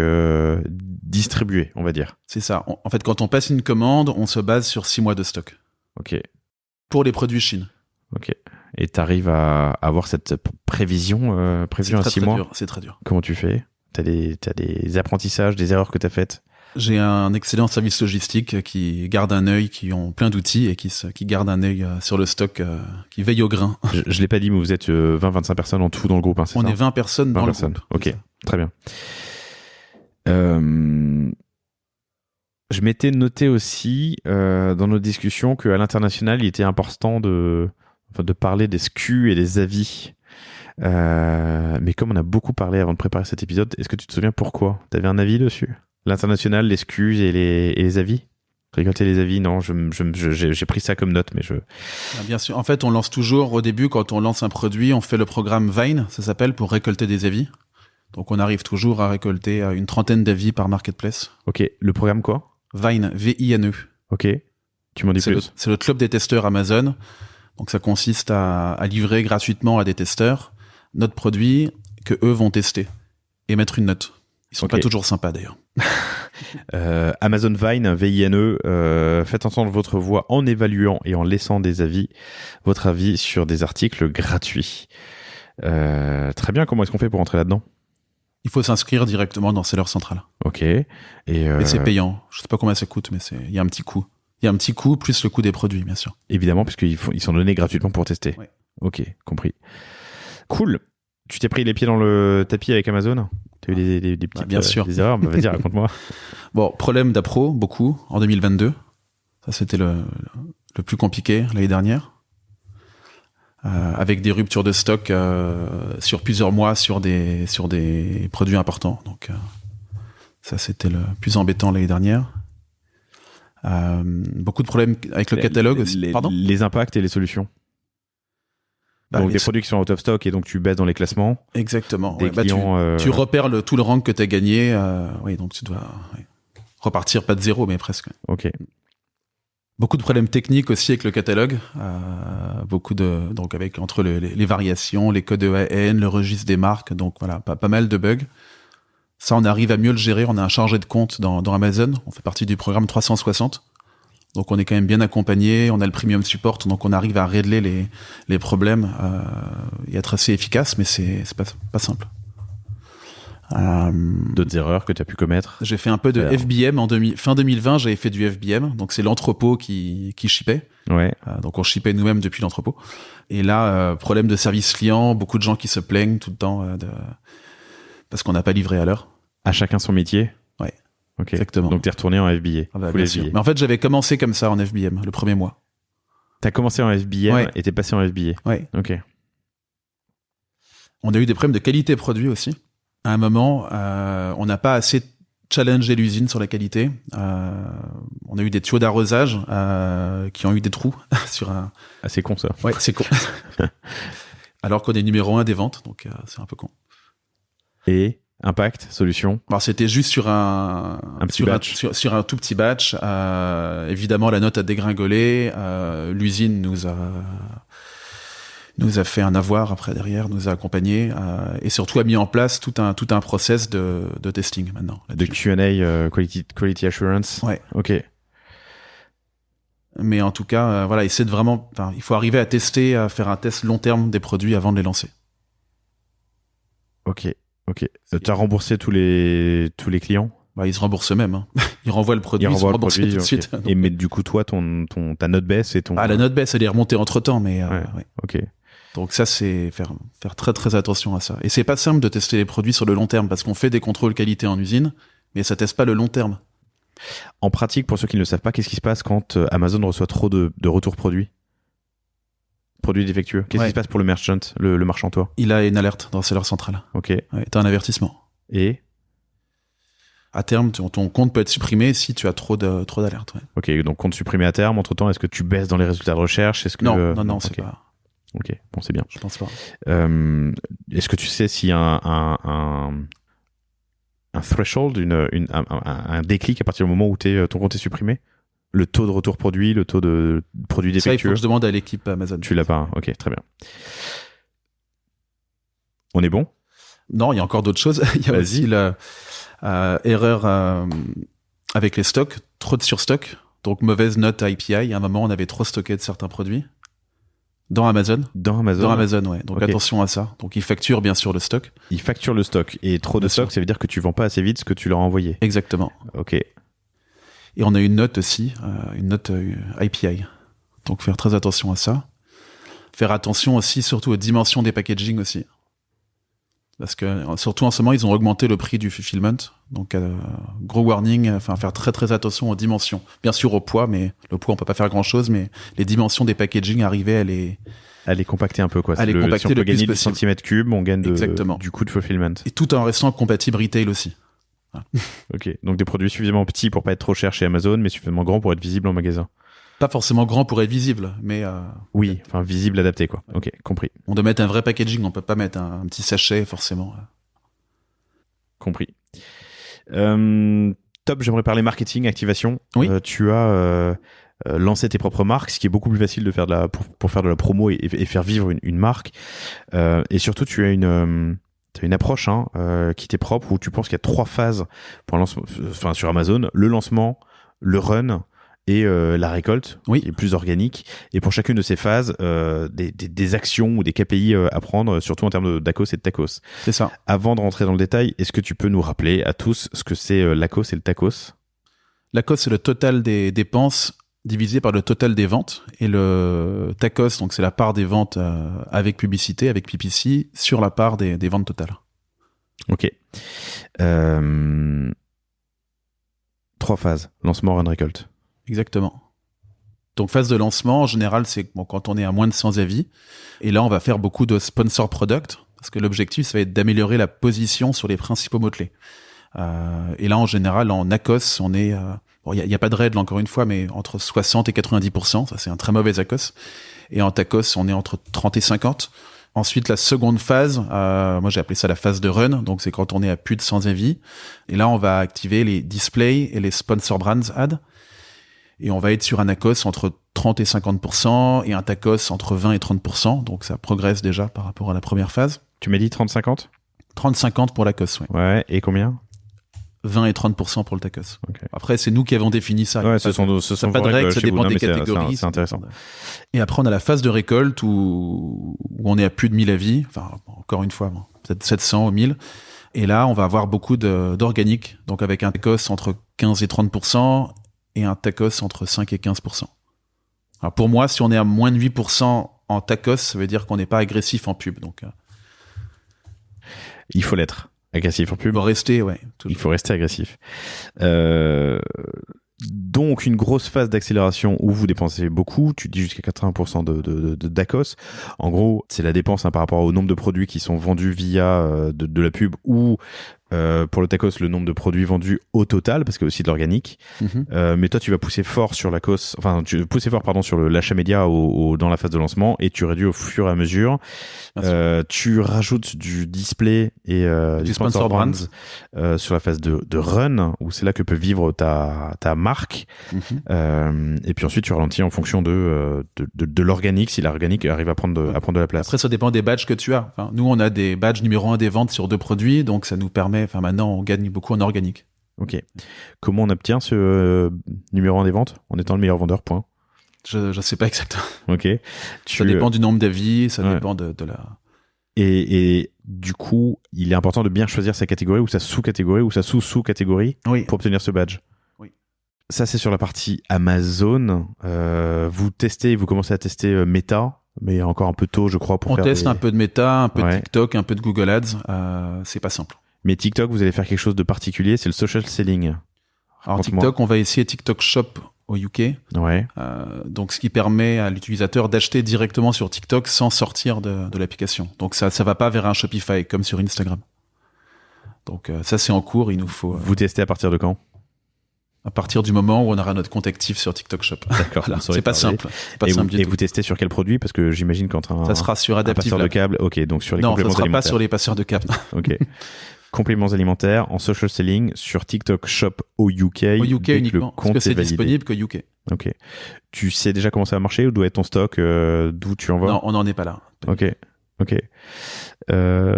distribué, on va dire. C'est ça. En fait, quand on passe une commande, on se base sur 6 mois de stock. Ok. Pour les produits Chine. Ok. Et tu arrives à avoir cette prévision prévue à 6 mois. C'est très dur. Comment tu fais ? T'as des apprentissages, des erreurs que tu as faites ? J'ai un excellent service logistique qui garde un œil, qui ont plein d'outils et qui garde un œil sur le stock, qui veille au grain. Je l'ai pas dit, mais vous êtes 20-25 personnes en tout dans le groupe, hein, c'est ça ? On est 20 personnes dans le groupe. Ok, très bien. Je m'étais noté aussi dans nos discussions qu'à l'international, il était important de parler des SKU et des avis. Mais comme on a beaucoup parlé avant de préparer cet épisode, est-ce que tu te souviens pourquoi ? Tu avais un avis dessus ? L'international, les SKU et les avis ? Récolter les avis, non, j'ai pris ça comme note, mais Bien sûr. En fait, on lance toujours, au début, quand on lance un produit, on fait le programme Vine, ça s'appelle, pour récolter des avis. Donc, on arrive toujours à récolter une 30aine d'avis par marketplace. Ok, le programme quoi ? Vine, V-I-N-E. Ok, tu m'en dis plus. C'est le club des testeurs Amazon. Donc, ça consiste à livrer gratuitement à des testeurs notre produit que eux vont tester et mettre une note. Ils sont pas toujours sympas d'ailleurs. Amazon Vine, V-I-N-E, faites entendre votre voix en évaluant et en laissant des avis, votre avis sur des articles gratuits. Très bien, comment est-ce qu'on fait pour entrer là-dedans ? Il faut s'inscrire directement dans Seller Central. Ok. Mais c'est payant. Je sais pas combien ça coûte, mais il y a un petit coût. Il y a un petit coût plus le coût des produits, bien sûr. Évidemment, puisqu'ils sont donnés gratuitement pour tester. Ouais. Ok, compris. Cool. Tu t'es pris les pieds dans le tapis avec Amazon ? Tu as eu des petites bien sûr. des erreurs ? Vas-y, raconte-moi. Bon, problème d'appro, beaucoup, en 2022. Ça, c'était le plus compliqué l'année dernière. Avec des ruptures de stock sur plusieurs mois sur des produits importants. Donc, ça, c'était le plus embêtant l'année dernière. Beaucoup de problèmes avec le catalogue aussi. Pardon ? Les impacts et les solutions. Donc des produits qui sont out of stock et donc tu baisses dans les classements. Exactement. Des clients, tu repères tout le rank que tu as gagné. Oui, donc tu dois repartir pas de zéro, mais presque. Ok. Beaucoup de problèmes techniques aussi avec le catalogue. Donc avec entre les variations, les codes EAN, le registre des marques. Donc voilà, pas mal de bugs. Ça, on arrive à mieux le gérer. On a un chargé de compte dans Amazon. On fait partie du programme 360. Donc on est quand même bien accompagné, on a le premium support, donc on arrive à régler les problèmes et être assez efficace, mais c'est pas simple. D'autres erreurs que tu as pu commettre ? J'ai fait un peu de FBM fin 2020, j'avais fait du FBM, donc c'est l'entrepôt qui shippait. Ouais. Donc on shippait nous-mêmes depuis l'entrepôt. Et là, problème de service client, beaucoup de gens qui se plaignent tout le temps parce qu'on n'a pas livré à l'heure. À chacun son métier ? Ouais. Ok. Exactement. Donc t'es retourné en FBA. Bien sûr. Mais en fait, j'avais commencé comme ça en FBM le premier mois. T'as commencé en FBM Ouais. et t'es passé en FBA. Ouais. Ok. On a eu des problèmes de qualité produit aussi. À un moment, on n'a pas assez challengé l'usine sur la qualité. On a eu des tuyaux d'arrosage qui ont eu des trous sur un. Ah, c'est con ça. Ouais, c'est con. Alors qu'on est numéro 1 des ventes, donc c'est un peu con. Et impact, solution. Alors c'était juste sur un petit batch. sur un tout petit batch. Évidemment, la note a dégringolé. L'usine nous a fait un avoir après derrière, nous a accompagnés et surtout a mis en place tout un process de testing maintenant. De Q&A, quality assurance. Ouais. Ok. Mais en tout cas, voilà, il faut arriver à tester, à faire un test long terme des produits avant de les lancer. Ok. T'as remboursé tous les clients ? Ils se remboursent eux-mêmes. Hein. Ils renvoient le produit, ils se remboursent tout de suite. Okay. Mais du coup, toi, ta note baisse et ton... la note baisse, elle est remontée entre-temps, mais... ouais. Ok. Donc ça, c'est faire très très attention à ça. Et c'est pas simple de tester les produits sur le long terme, parce qu'on fait des contrôles qualité en usine, mais ça teste pas le long terme. En pratique, pour ceux qui ne le savent pas, qu'est-ce qui se passe quand Amazon reçoit trop de retours produits défectueux? Qu'est-ce qui se passe pour le merchant, le marchand, toi? Il a une alerte dans Seller Central. Ok. Ouais, t'as un avertissement. Et à terme, ton compte peut être supprimé si tu as trop d'alertes. Ouais. Ok, donc compte supprimé à terme. Entre-temps, est-ce que tu baisses dans les résultats de recherche? Non, c'est okay. pas... Ok, bon, c'est bien. Je pense pas. Est-ce que tu sais s'il y a un threshold, un déclic à partir du moment où ton compte est supprimé? Le taux de retour produit, le taux de produits défectueux? Ça, il faut que je demande à l'équipe Amazon. Tu l'as pas, ok, très bien. On est bon? Non, il y a encore d'autres choses. Il y a Vas-y. aussi la erreur avec les stocks, trop de surstock, donc mauvaise note API. À un moment, on avait trop stocké de certains produits dans Amazon. Dans Amazon. Dans Amazon, ouais. Donc Ok. attention à ça. Donc ils facturent bien sûr le stock. Ils facturent le stock. Et trop de Bien stock, sûr. ça veut dire que tu vends pas assez vite ce que tu leur as envoyé. Exactement. Ok. Et on a une note aussi, une note API. Donc faire très attention à ça. Faire attention aussi, surtout aux dimensions des packaging aussi. Parce que, surtout en ce moment, ils ont augmenté le prix du fulfillment. Donc, gros warning, enfin, faire très très attention aux dimensions. Bien sûr au poids, mais le poids, on peut pas faire grand chose, mais les dimensions des packaging arrivaient à les... Allez compacter un peu, quoi. À les compacter si on peut le plus gagner du possible. centimètre cube, on gagne Exactement. du coût de fulfillment. Et tout en restant compatible retail aussi. Ok. Donc des produits suffisamment petits pour pas être trop chers chez Amazon, mais suffisamment grands pour être visibles en magasin. Pas forcément grand pour être visible, mais Oui, enfin visible, adapté, quoi. Ok, compris. on doit mettre un vrai packaging, on peut pas mettre un petit sachet forcément. Compris. Top, j'aimerais parler marketing, activation. Oui. Tu as lancé tes propres marques, ce qui est beaucoup plus facile de faire pour faire de la promo et faire vivre une marque. Et surtout, tu as une approche qui t'est propre où tu penses qu'il y a 3 phases pour un lancement, enfin sur Amazon: le lancement, le run et la récolte, Oui. qui est plus organique. Et pour chacune de ces phases, des actions ou des KPI à prendre, surtout en termes d'ACOS et de TACOS. C'est ça. Avant de rentrer dans le détail, est-ce que tu peux nous rappeler à tous ce que c'est l'ACOS et le TACOS? La cost, c'est le total des dépenses divisé par le total des ventes. Et le TACOS, donc c'est la part des ventes avec publicité, avec PPC, sur la part des ventes totales. Ok. 3 phases: lancement, run, récolte. Exactement. Donc phase de lancement, en général, c'est quand on est à moins de 100 avis. Et là, on va faire beaucoup de sponsor product, parce que l'objectif, ça va être d'améliorer la position sur les principaux mots-clés. Et là, en général, en ACOS, on est... il n'y a pas de règle, encore une fois, mais entre 60 et 90%, ça c'est un très mauvais ACOS. Et en TACOS, on est entre 30 et 50. Ensuite, la seconde phase, moi j'ai appelé ça la phase de run, donc c'est quand on est à plus de 100 avis. Et là, on va activer les displays et les sponsor brands ads. Et on va être sur un ACOS entre 30 et 50% et un TACOS entre 20 et 30%. Donc ça progresse déjà par rapport à la première phase. Tu m'as dit 30-50? 30-50 pour l'ACOS, ouais. Ouais, et combien? 20 et 30% pour le TACOS. Okay. Après, c'est nous qui avons défini ça. Ouais, ce sont pas de règles, ça chez vous. dépend Non, des mais catégories. c'est intéressant. Et après, on a la phase de récolte où on est à plus de 1000 avis. Enfin, encore une fois, peut-être 700 ou 1000. Et là, on va avoir beaucoup d'organique. Donc, avec un TACOS entre 15 et 30% et un TACOS entre 5 et 15%. Alors, pour moi, si on est à moins de 8% en TACOS, ça veut dire qu'on n'est pas agressif en pub. Donc, il faut l'être. Agressif en pub. Il faut rester, ouais. Il faut rester agressif. Donc, une grosse phase d'accélération où vous dépensez beaucoup. Tu dis jusqu'à 80% de d'ACOS. En gros, c'est la dépense par rapport au nombre de produits qui sont vendus via de la pub ou pour le TACOS, le nombre de produits vendus au total, parce qu'il y a aussi de l'organique. Mais toi, tu vas pousser fort sur l'ACOS, enfin, tu vas pousser fort, pardon, sur l'achat média dans la phase de lancement, et tu réduis au fur et à mesure. Tu rajoutes du display et du sponsor brands sur la phase de run, où c'est là que peut vivre ta marque. Et puis ensuite, tu ralentis en fonction de l'organique, si l'organique arrive à prendre de la place. Après, ça dépend des badges que tu as. Enfin, nous, on a des badges numéro 1 des ventes sur 2 produits, donc ça nous permet, enfin maintenant, on gagne beaucoup en organique. Ok. Comment on obtient ce numéro 1 des ventes en étant le meilleur vendeur, point? Je sais pas exactement. Ok. Ça dépend du nombre d'avis, ça dépend de la... Et du coup, il est important de bien choisir sa catégorie ou sa sous-catégorie ou sa sous-sous-catégorie pour obtenir ce badge. Oui. Ça, c'est sur la partie Amazon. Vous commencez à tester Meta, mais encore un peu tôt, je crois, On teste un peu de Meta, un peu de TikTok, un peu de Google Ads. C'est pas simple. Mais TikTok, vous allez faire quelque chose de particulier, c'est le social selling. Alors TikTok, on va essayer TikTok Shop au UK. Ouais. Donc ce qui permet à l'utilisateur d'acheter directement sur TikTok sans sortir de l'application. Donc ça va pas vers un Shopify comme sur Instagram. Donc ça c'est en cours, il nous faut... Vous testez à partir de quand? À partir du moment où on aura notre compte actif sur TikTok Shop. D'accord. Voilà. C'est pas simple. Et vous testez sur quel produit? Parce que j'imagine qu'entre ça sera sur Adaptive passeur de câble, ok, donc sur les compléments alimentaires. Non, ça sera pas sur les passeurs de câble. Ok. Compléments alimentaires en social selling sur TikTok Shop au UK. Au UK uniquement, parce que c'est disponible qu'au UK. Ok. Tu sais déjà comment ça va marcher? Où doit être ton stock? D'où tu envoies? Non, on n'en est pas là. Ok. Ok. Non,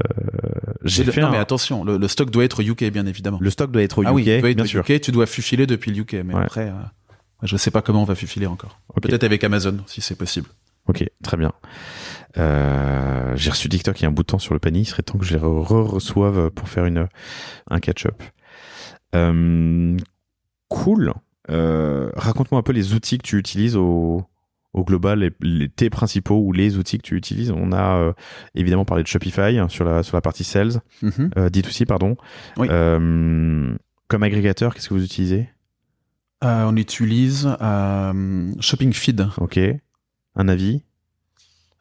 mais attention, le stock doit être au UK, bien évidemment. Le stock doit être au UK, oui, doit être bien au sûr. UK, tu dois fufiler depuis le UK, mais après, je sais pas comment on va fufiler encore. Okay. Peut-être avec Amazon, si c'est possible. Ok, très bien. J'ai reçu TikTok il y a un bout de temps sur le panier. Il serait temps que je les reçoive pour faire un catch-up. Cool. Raconte-moi un peu les outils que tu utilises au global, tes principaux ou les outils que tu utilises. On a évidemment parlé de Shopify sur la partie sales, D2C, pardon. Oui. Comme agrégateur, qu'est-ce que vous utilisez ? On utilise Shopping Feed. Ok. Un avis ?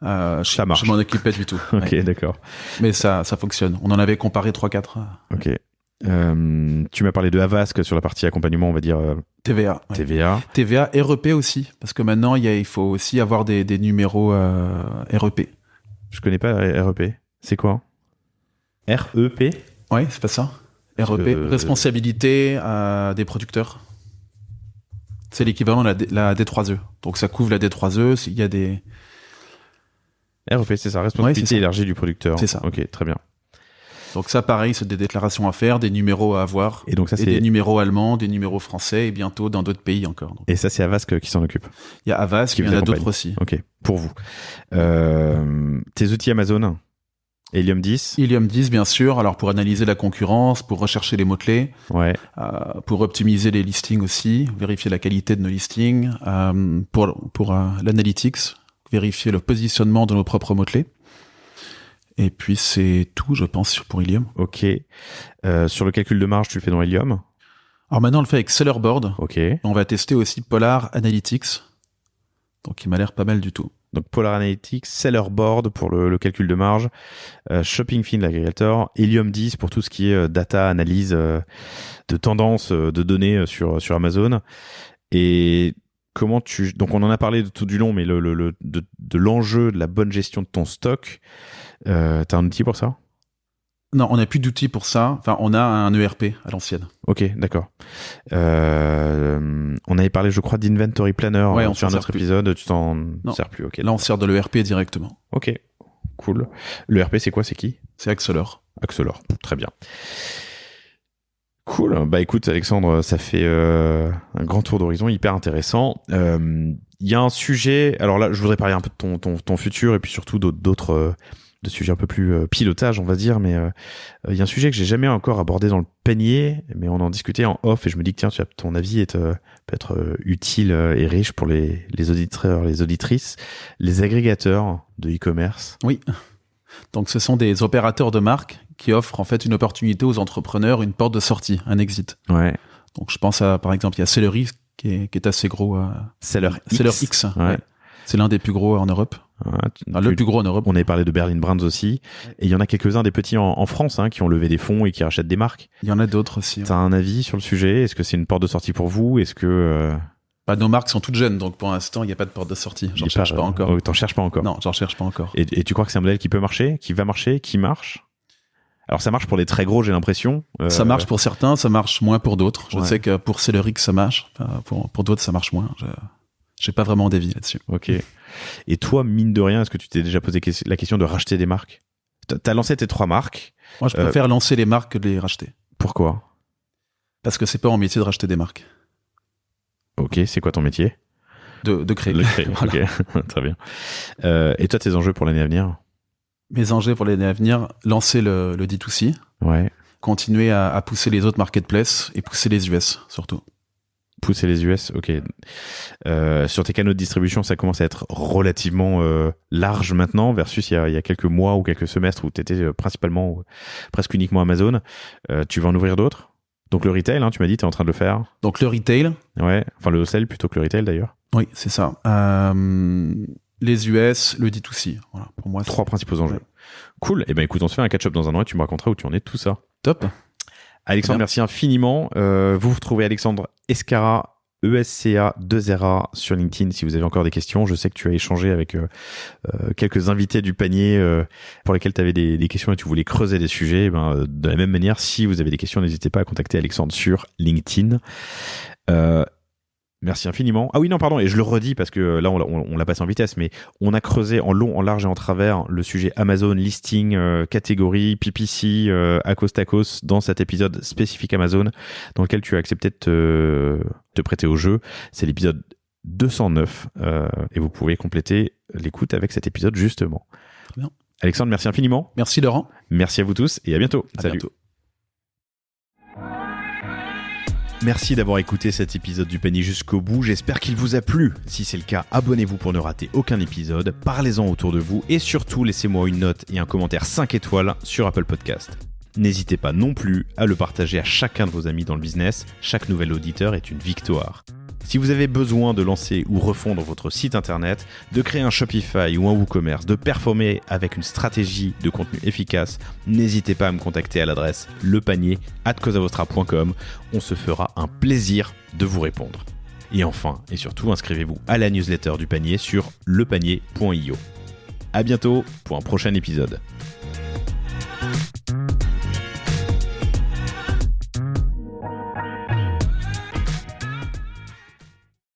Ça marche. Je m'en occupe pas du tout. Ok, d'accord. Mais ça fonctionne. On en avait comparé 3-4. Ok. Tu m'as parlé de Avast sur la partie accompagnement, on va dire. TVA. Ouais. TVA, REP aussi. Parce que maintenant, il faut aussi avoir des numéros REP. Je connais pas REP. C'est quoi ? REP ? Oui, c'est pas ça. REP, responsabilité des producteurs. C'est l'équivalent de la D3E. Donc ça couvre la D3E. S'il y a des... REP, c'est ça, responsabilité élargie du producteur. C'est ça. Ok, très bien. Donc ça, pareil, c'est des déclarations à faire, des numéros à avoir. Et donc ça, c'est des numéros allemands, des numéros français, et bientôt dans d'autres pays encore. Donc. Et ça, c'est Avast qui s'en occupe. Il y a Avast, il y en a d'autres aussi. Ok, pour vous. Tes outils Amazon ? Helium 10 ? Helium 10, bien sûr. Alors, pour analyser la concurrence, pour rechercher les mots-clés, pour optimiser les listings aussi, vérifier la qualité de nos listings, pour l'analytics, vérifier le positionnement de nos propres mots-clés. Et puis, c'est tout, je pense, pour Helium. Ok. Sur le calcul de marge, tu le fais dans Helium ? Alors maintenant, on le fait avec Sellerboard. Ok. On va tester aussi Polar Analytics. Donc, il m'a l'air pas mal du tout. Donc Polar Analytics, Sellerboard pour le calcul de marge, Shopping Feed l'agrégateur, Helium 10 pour tout ce qui est data, analyse de tendances de données sur Amazon. Et comment donc on en a parlé de tout du long, mais de l'enjeu de la bonne gestion de ton stock, t'as un outil pour ça ? Non, on n'a plus d'outils pour ça. Enfin, on a un ERP à l'ancienne. Ok, d'accord. On avait parlé, je crois, d'Inventory Planner sur un autre épisode. Tu t'en sers plus. Ok. Là, on sert de l'ERP directement. Ok, cool. L'ERP, c'est quoi ? C'est qui ? C'est Axelor. Axelor, très bien. Cool. Bah écoute, Alexandre, ça fait un grand tour d'horizon, hyper intéressant. Il y a un sujet. Alors là, je voudrais parler un peu de ton futur et puis surtout d'autres de sujets un peu plus pilotage, on va dire, mais il y a un sujet que j'ai jamais encore abordé dans le panier, mais on en discutait en off et je me dis que tiens, ton avis peut être utile et riche pour les auditeurs, les auditrices, les agrégateurs de e-commerce. Oui. Donc ce sont des opérateurs de marque qui offrent en fait une opportunité aux entrepreneurs, une porte de sortie, un exit. Ouais. Donc je pense à, par exemple, il y a Sellery qui est assez gros. Seller X. Ouais. C'est l'un des plus gros en Europe. Le plus gros en Europe. On avait parlé de Berlin Brands aussi. Et il y en a quelques-uns des petits en France qui ont levé des fonds et qui rachètent des marques. Il y en a d'autres aussi. T'as un avis sur le sujet ? Est-ce que c'est une porte de sortie pour vous ? Est-ce que... Nos marques sont toutes jeunes, donc pour l'instant, il n'y a pas de porte de sortie. J'en cherche pas encore. T'en cherches pas encore ? Non, j'en cherche pas encore. Et tu crois que c'est un modèle qui peut marcher ? Qui va marcher ? Qui marche ? Alors ça marche pour les très gros, j'ai l'impression. Ça marche pour certains, ça marche moins pour d'autres. Je sais que pour Sellery, ça marche. Pour d'autres, ça marche moins. J'ai pas vraiment d'avis là-dessus. Ok. Et toi, mine de rien, est-ce que tu t'es déjà posé la question de racheter des marques ? T'as lancé tes 3 marques. Moi, je préfère lancer les marques que de les racheter. Pourquoi ? Parce que c'est pas mon métier de racheter des marques. Ok, c'est quoi ton métier ? De créer. Voilà. Ok, très bien. Et toi, tes enjeux pour l'année à venir ? Mes enjeux pour l'année à venir, lancer le D2C. Ouais. Continuer à pousser les autres marketplaces et pousser les US, surtout. Pousser les US, ok. Sur tes canaux de distribution, ça commence à être relativement large maintenant, versus il y a quelques mois ou quelques semestres où tu étais principalement, presque uniquement Amazon. Tu vas en ouvrir d'autres ? Donc le retail, tu m'as dit, tu es en train de le faire. Donc le retail. Ouais, enfin le wholesale plutôt que le retail d'ailleurs. Oui, c'est ça. Les US, le D2C. Voilà, pour moi, 3 principaux enjeux. Ouais. Cool. Eh ben écoute, on se fait un catch-up dans un an et tu me raconteras où tu en es de tout ça. Top. Alexandre, merci infiniment. Vous retrouvez Alexandre Escara, ESCA2RA sur LinkedIn si vous avez encore des questions. Je sais que tu as échangé avec quelques invités du panier pour lesquels tu avais des questions et tu voulais creuser des sujets. De la même manière, si vous avez des questions, n'hésitez pas à contacter Alexandre sur LinkedIn. Merci infiniment. Ah oui, non, pardon, et je le redis parce que là, on l'a passé en vitesse, mais on a creusé en long, en large et en travers le sujet Amazon, listing, catégorie, PPC, Acos dans cet épisode spécifique Amazon dans lequel tu as accepté de te prêter au jeu. C'est l'épisode 209 et vous pouvez compléter l'écoute avec cet épisode justement. Très bien. Alexandre, merci infiniment. Merci Laurent. Merci à vous tous et à bientôt. Salut. Bientôt. Merci d'avoir écouté cet épisode du panier jusqu'au bout, j'espère qu'il vous a plu. Si c'est le cas, abonnez-vous pour ne rater aucun épisode, parlez-en autour de vous et surtout laissez-moi une note et un commentaire 5 étoiles sur Apple Podcast. N'hésitez pas non plus à le partager à chacun de vos amis dans le business, chaque nouvel auditeur est une victoire. Si vous avez besoin de lancer ou refondre votre site internet, de créer un Shopify ou un WooCommerce, de performer avec une stratégie de contenu efficace, n'hésitez pas à me contacter à l'adresse lepanier@cosavostra.com. On se fera un plaisir de vous répondre. Et enfin, et surtout, inscrivez-vous à la newsletter du panier sur lepanier.io. À bientôt pour un prochain épisode.